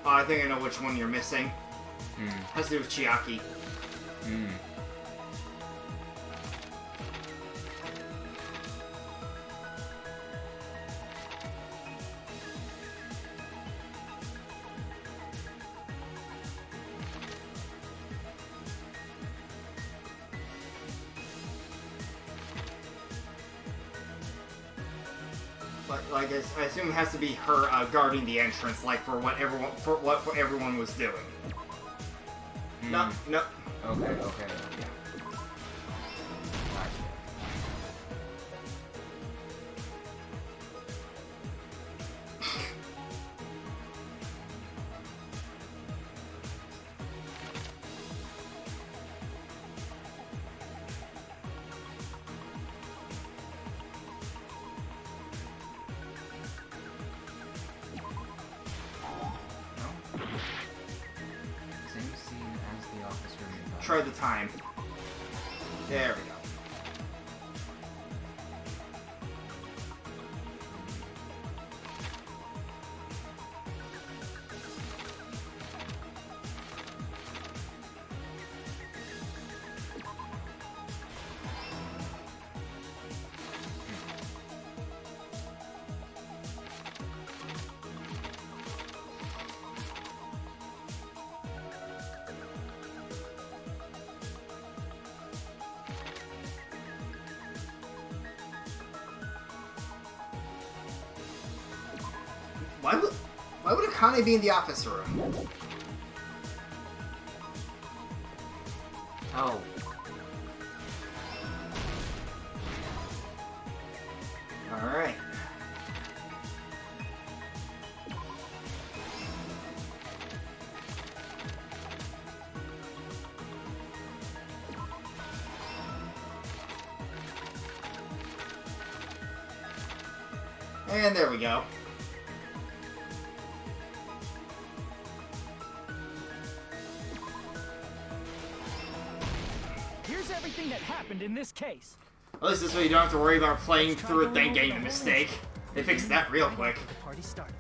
Oh, I think I know which one you're missing. Has to do with Chiaki. Like I assume it has to be her guarding the entrance, like for what everyone was doing. No. Okay. Try the time. There we go. Why would Akane be in the office room? Oh. Alright. And there we go. Here's everything that happened in this case. At least this way you don't have to worry about playing through it then getting a mistake. They fixed that real quick. The party started.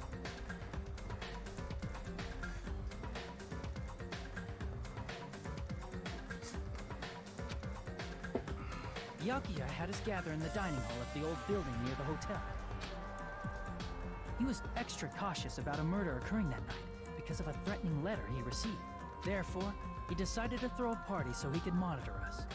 Byakuya had us gather in the dining hall of the old building near the hotel. He was extra cautious about a murder occurring that night because of a threatening letter he received. Therefore, he decided to throw a party so he could monitor us.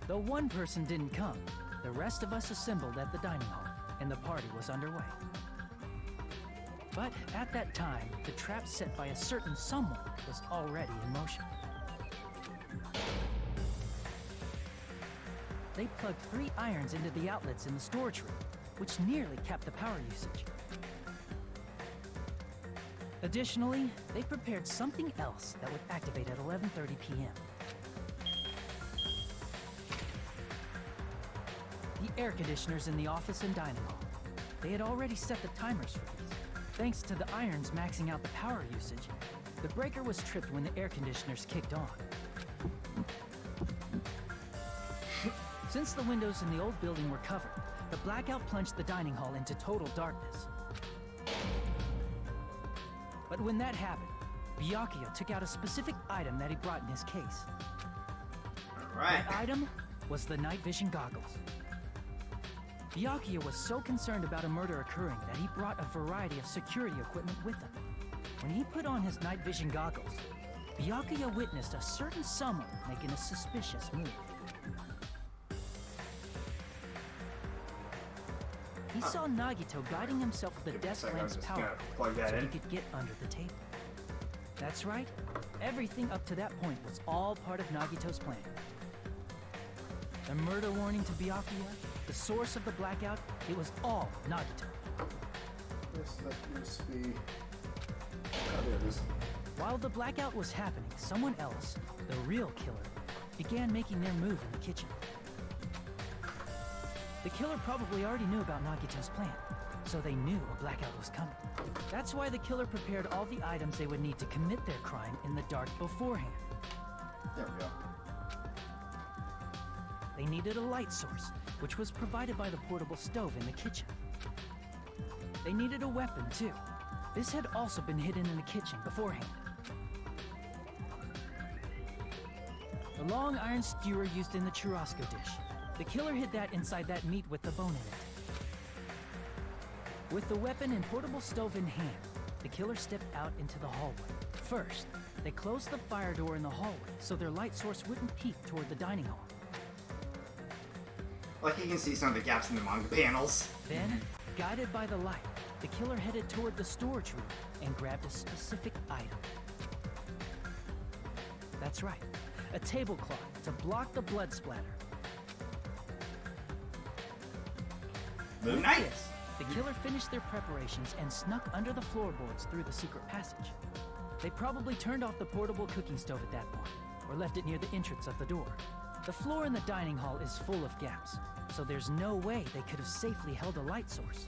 Though one person didn't come, the rest of us assembled at the dining hall, and the party was underway. But at that time, the trap set by a certain someone was already in motion. They plugged 3 irons into the outlets in the storage room, which nearly capped the power usage. Additionally, they prepared something else that would activate at 11:30 p.m. The air conditioners in the office and dining hall. They had already set the timers for these. Thanks to the irons maxing out the power usage, the breaker was tripped when the air conditioners kicked on. Since the windows in the old building were covered, the blackout plunged the dining hall into total darkness. But when that happened, Byakuya took out a specific item that he brought in his case. Alright. That item was the night vision goggles. Byakuya was so concerned about a murder occurring that he brought a variety of security equipment with him. When he put on his night vision goggles, Byakuya witnessed a certain someone making a suspicious move. He saw Nagito guiding himself with the desk lamp's power so he could get under the table. That's right, everything up to that point was all part of Nagito's plan. The murder warning to Byakuya, the source of the blackout, it was all Nagito. Where's that USB? Oh, there it is. While the blackout was happening, someone else, the real killer, began making their move in the kitchen. The killer probably already knew about Nagito's plan, so they knew a blackout was coming. That's why the killer prepared all the items they would need to commit their crime in the dark beforehand. There we go. They needed a light source, which was provided by the portable stove in the kitchen. They needed a weapon, too. This had also been hidden in the kitchen beforehand. The long iron skewer used in the churrasco dish. The killer hid that inside that meat with the bone in it. With the weapon and portable stove in hand, the killer stepped out into the hallway. First, they closed the fire door in the hallway so their light source wouldn't peek toward the dining hall. Like you can see some of the gaps in the manga panels. Then, guided by the light, the killer headed toward the storage room and grabbed a specific item. That's right, a tablecloth to block the blood splatter. Moon With Knight? this, the killer finished their preparations and snuck under the floorboards through the secret passage. They probably turned off the portable cooking stove at that point, or left it near the entrance of the door. The floor in the dining hall is full of gaps, so there's no way they could have safely held a light source.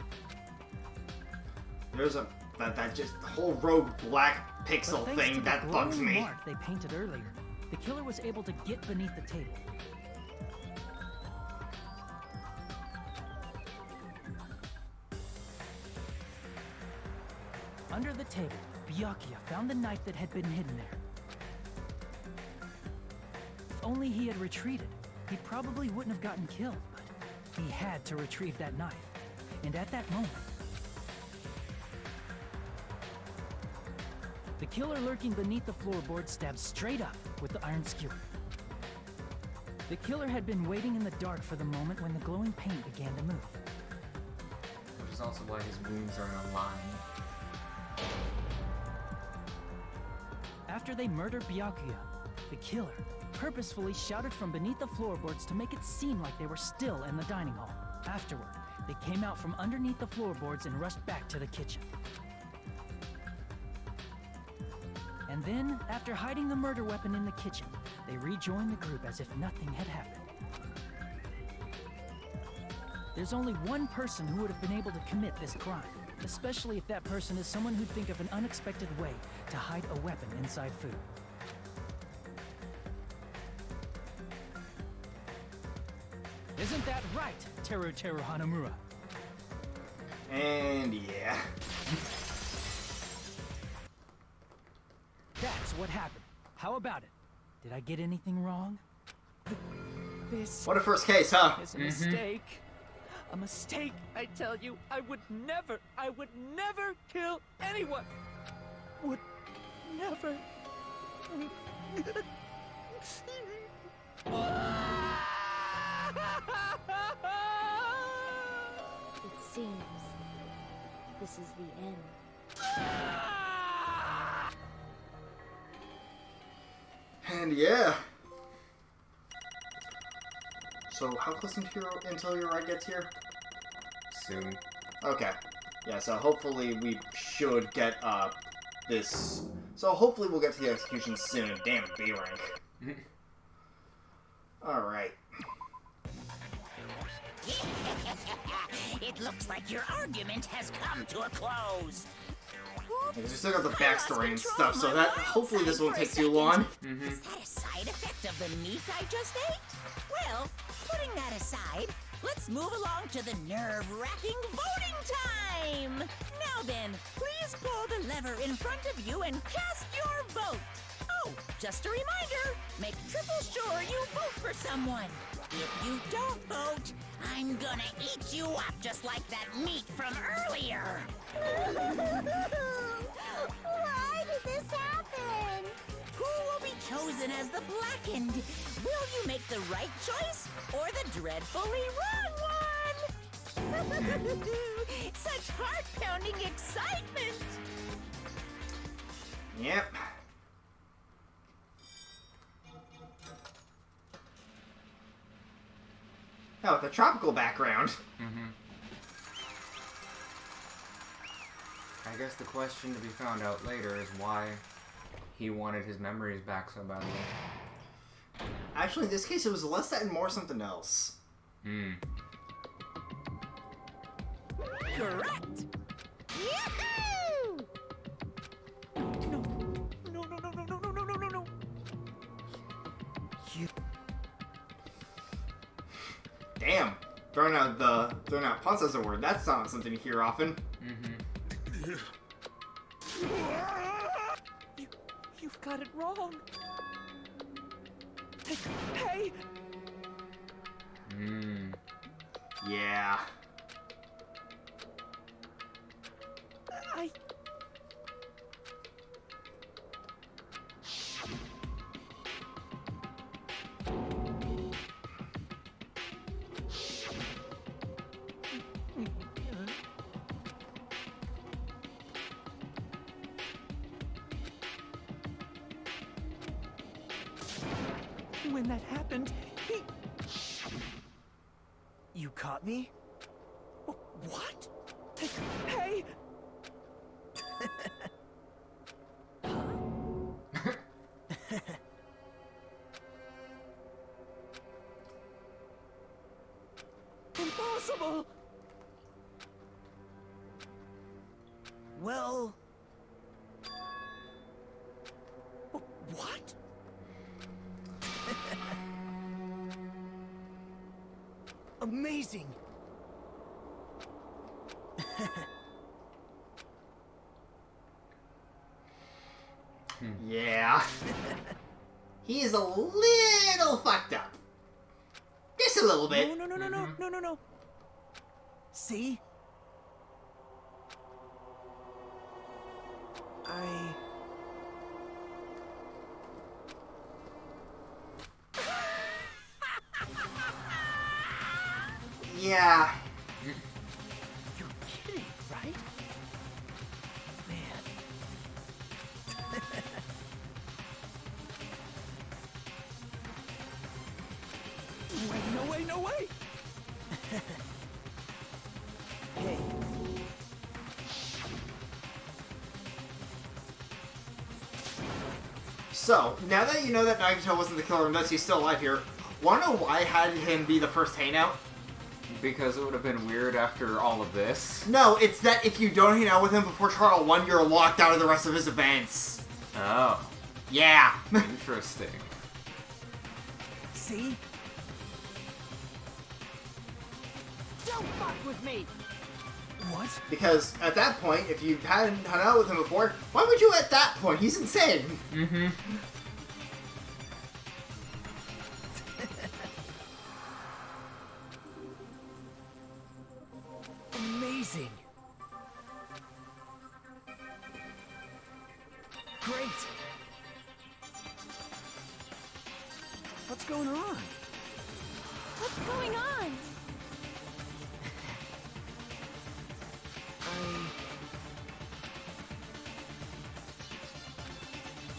There's a that just whole rogue black pixel But thanks thing to the that bugs glowing me. mark they painted earlier, the killer was able to get beneath the table. Under the table, Byakuya found the knife that had been hidden there. If only he had retreated, he probably wouldn't have gotten killed, but he had to retrieve that knife. And at that moment, the killer lurking beneath the floorboard stabbed straight up with the iron skewer. The killer had been waiting in the dark for the moment when the glowing paint began to move. Which is also why his wounds are in a line. After they murdered Byakuya, the killer purposefully shouted from beneath the floorboards to make it seem like they were still in the dining hall. Afterward, they came out from underneath the floorboards and rushed back to the kitchen. And then, after hiding the murder weapon in the kitchen, they rejoined the group as if nothing had happened. There's only one person who would have been able to commit this crime, especially if that person is someone who'd think of an unexpected way to hide a weapon inside food. Isn't that right, Teru Hanamura? And yeah. That's what happened. How about it? Did I get anything wrong? This What a first case, huh? is a mistake. A mistake, I tell you. I would never kill anyone. Would never. It seems this is the end. And yeah. So how close until your ride gets here? Soon. Okay. Yeah, so hopefully we should get this. So hopefully we'll get to the execution soon. Damn B rank. Alright. It looks like your argument has come to a close. We still got the backstory and stuff, so that hopefully this won't take too long. Is that a side effect of the meat I just ate? Well, putting that aside, let's move along to the nerve-wracking voting time! Now then, please pull the lever in front of you and cast your vote! Oh, just a reminder, make triple sure you vote for someone. If you don't vote, I'm gonna eat you up just like that meat from earlier! Why did this happen? Who will be chosen as the blackened? Will you make the right choice or the dreadfully wrong one? Such heart-pounding excitement! Yep. Oh, with a tropical background. I guess the question to be found out later is why he wanted his memories back so badly. Actually, in this case, it was less that and more something else. Correct! Yahoo! No. You. Damn. Throwing out punts as a word. That's not something you hear often. You've got it wrong. Hey! Yeah. When that happened, he... You caught me? What? Hey! Impossible! Well... What? Amazing! Yeah. He's a little fucked up. Just a little bit. No. See? Yeah. You're kidding, right? Man. Wait, no way! Hey. So, now that you know that Nagito wasn't the killer and that he's still alive here, wanna know why I had him be the first hang out? Because it would have been weird after all of this. No, it's that if you don't hang out with him before Trial 1, you're locked out of the rest of his events. Oh. Yeah. Interesting. See? Don't fuck with me! What? Because at that point, if you hadn't hung out with him before, why would you at that point? He's insane. Mm-hmm. Amazing. Great. What's going on? What's going on?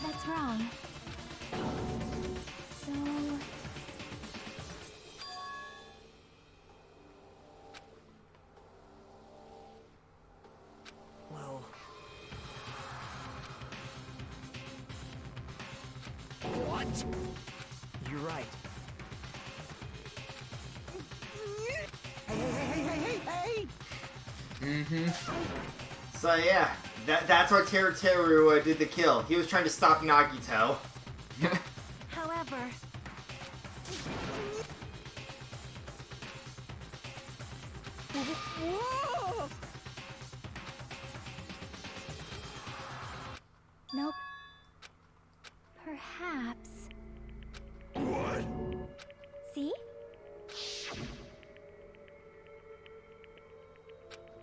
That's wrong. So... Well... What? You're right. Hey! Mm-hmm. So yeah, that's why Teru did the kill. He was trying to stop Nagito. However... Whoa! Nope. Perhaps. What? See?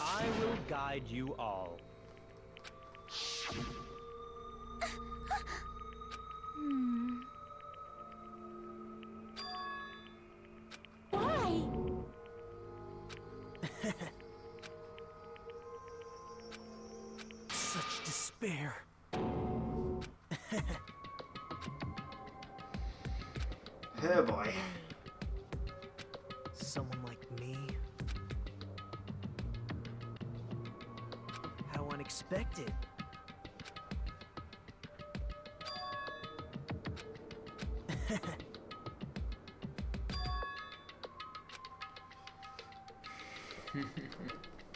I will guide you all. Why? Such despair. Oh boy. Someone like me? How unexpected.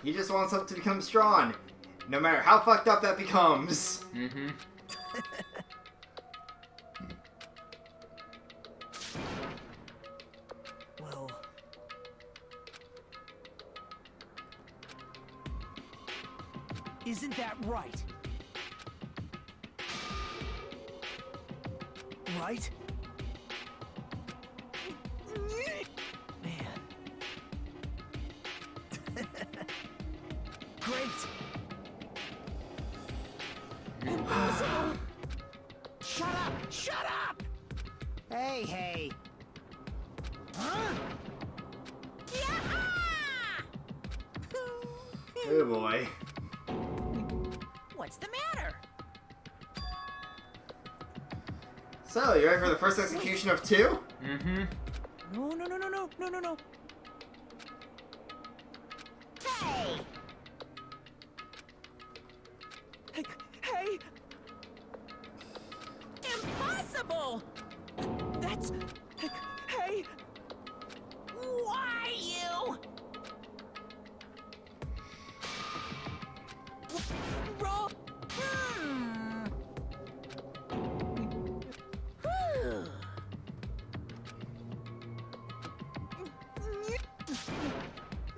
He just wants us to become strong, no matter how fucked up that becomes. Mm-hmm. Well... Isn't that right? Right? Man. Great! Impossible! Shut up! Shut up! Hey! Huh? Oh boy. What's the matter? So, you ready for the first execution of 2? Mm-hmm. No, no, no, no, no, no, no, no. Hey! Hey! Impossible! That's... Hey! Why you? Wrong! Whew.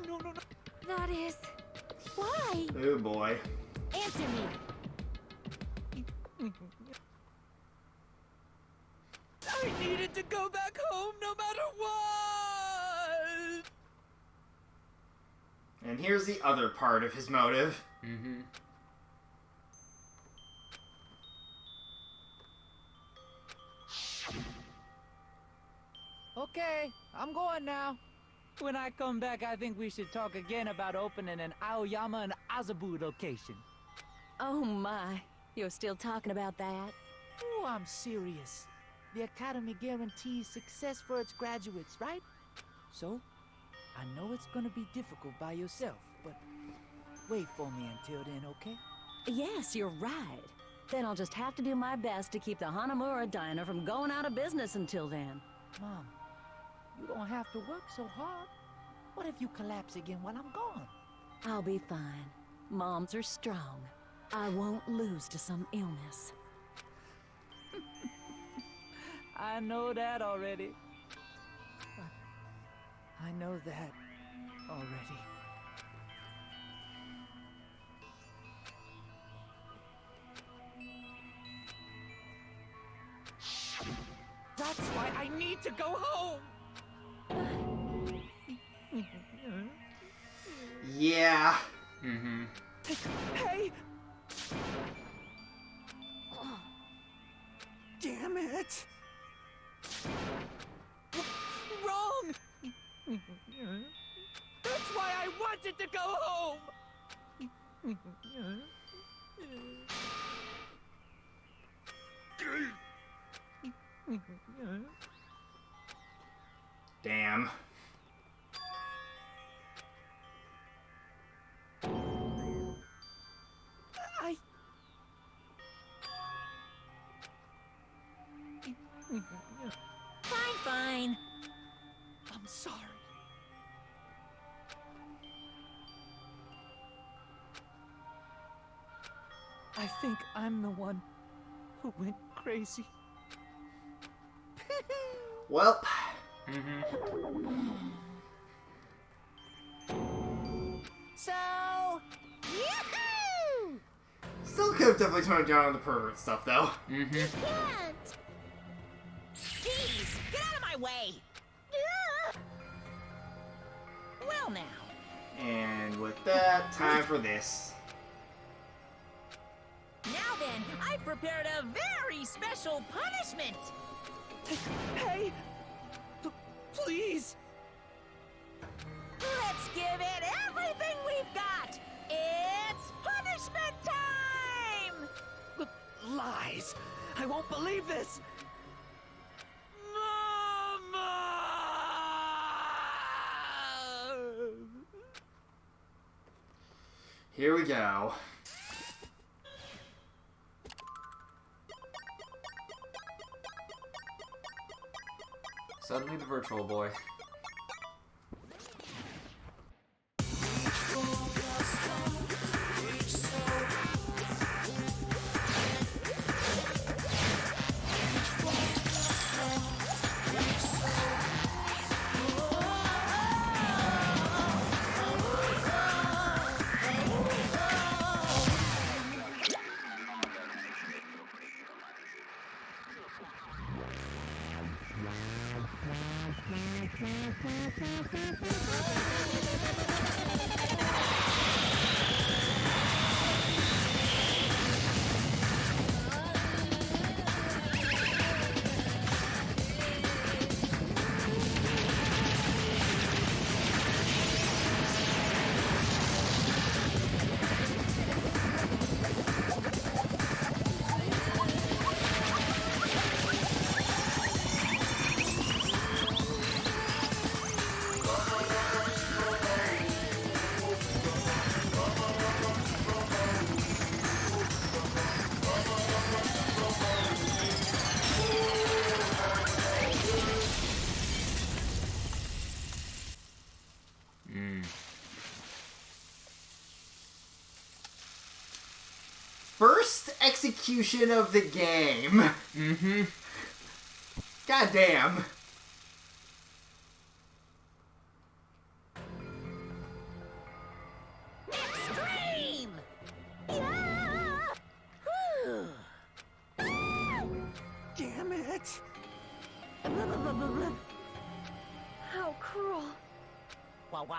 No, no, no. That is... Why? Oh boy. Answer me. I needed to go back home no matter what! And here's the other part of his motive. Mm-hmm. Okay, I'm going now. When I come back, I think we should talk again about opening an Aoyama and Azabu location. Oh my. You're still talking about that? Oh, I'm serious. The Academy guarantees success for its graduates, right? So, I know it's gonna be difficult by yourself, but wait for me until then, okay? Yes, you're right. Then I'll just have to do my best to keep the Hanamura Diner from going out of business until then. Mom, you don't have to work so hard. What if you collapse again while I'm gone? I'll be fine. Moms are strong. I won't lose to some illness. I know that already. I know that already. That's why I need to go home! Yeah. Mm-hmm. Hey! Damn it! Wrong! That's why I wanted to go home! Damn. Fine. I'm sorry. I think I'm the one who went crazy. Well. So, yahoo! Still could have definitely toned down on the pervert stuff, though. Mm-hmm. Can't. Jeez, get out of my way! Well now. And with that, time for this. Now then, I've prepared a very special punishment! Hey! Please! Let's give it everything we've got! It's punishment time! Lies! I won't believe this! Here we go. Suddenly the virtual boy. first execution of the game. Mm-hmm. God damn. Extreme! Damn it! How cruel. What?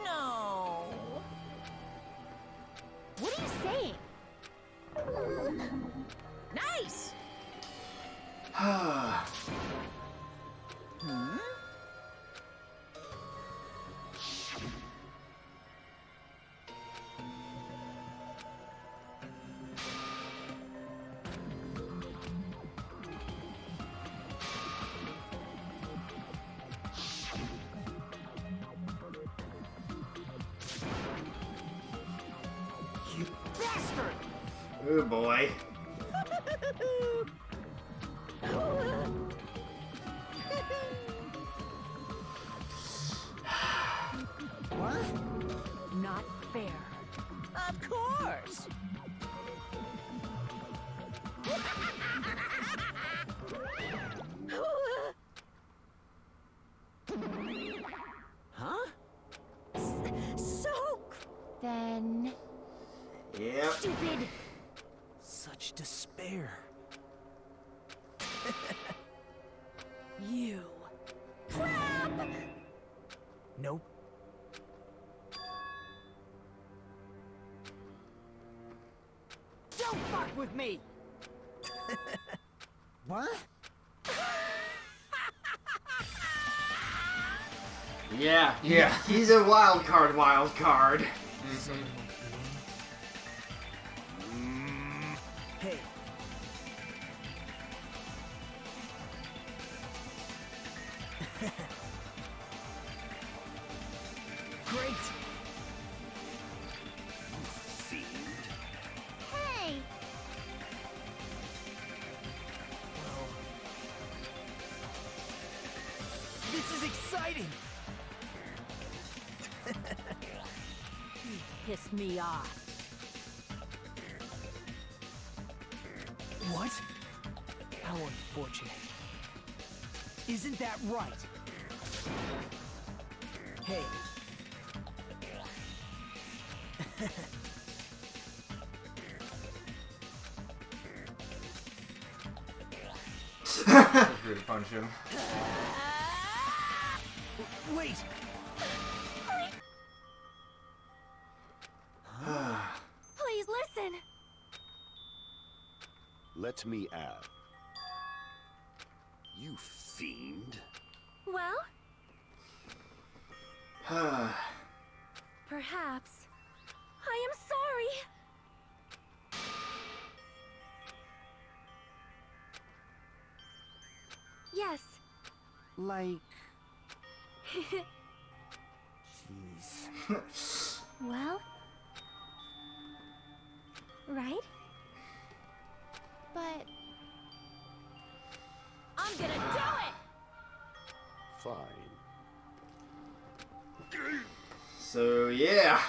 No. What are you saying? Nice! Hmm? You bastard! Oh boy. What? Not fair. Of course! Huh? So... Then... Yep. Stupid. Such despair. You. Nope. Don't fuck with me! What? Yeah. Yeah. He's a wild card, wild card. Hey. Great! Hey, Well... This is exciting! Piss me off. What? How unfortunate. Isn't that right? Hey. Really punch him. Wait! Please listen. Let me add. You fiend. Well, perhaps. I am sorry. Yes. Like... Jeez. Well, right? But I'm gonna do it! Fine. So, yeah.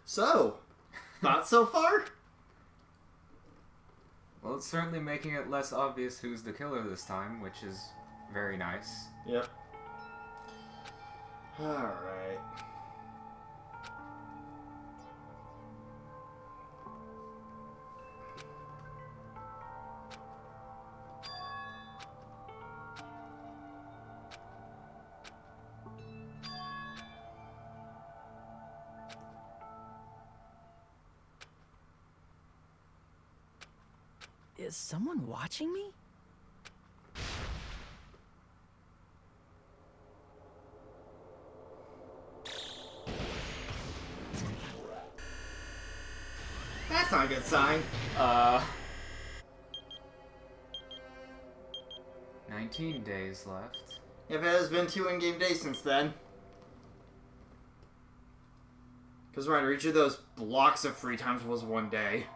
So, thoughts so far? Well, it's certainly making it less obvious who's the killer this time, which is very nice. Yep. Alright. Is someone watching me? That's not a good sign. 19 days left. If it has been 2 in-game days since then. Because remember, each of those blocks of free times was 1 day.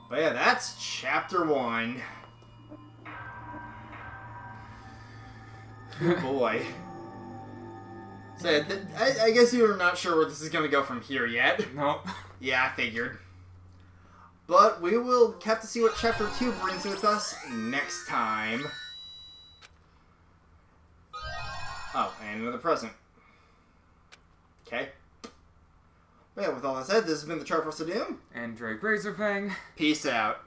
But yeah, that's chapter 1. Oh boy. So I guess you're not sure where this is going to go from here yet. Nope. Yeah, I figured. But we will have to see what chapter 2 brings with us next time. Oh, and another present. Okay. But yeah, with all that said, this has been the Triforce of Doom. And Drake Razorfang. Peace out.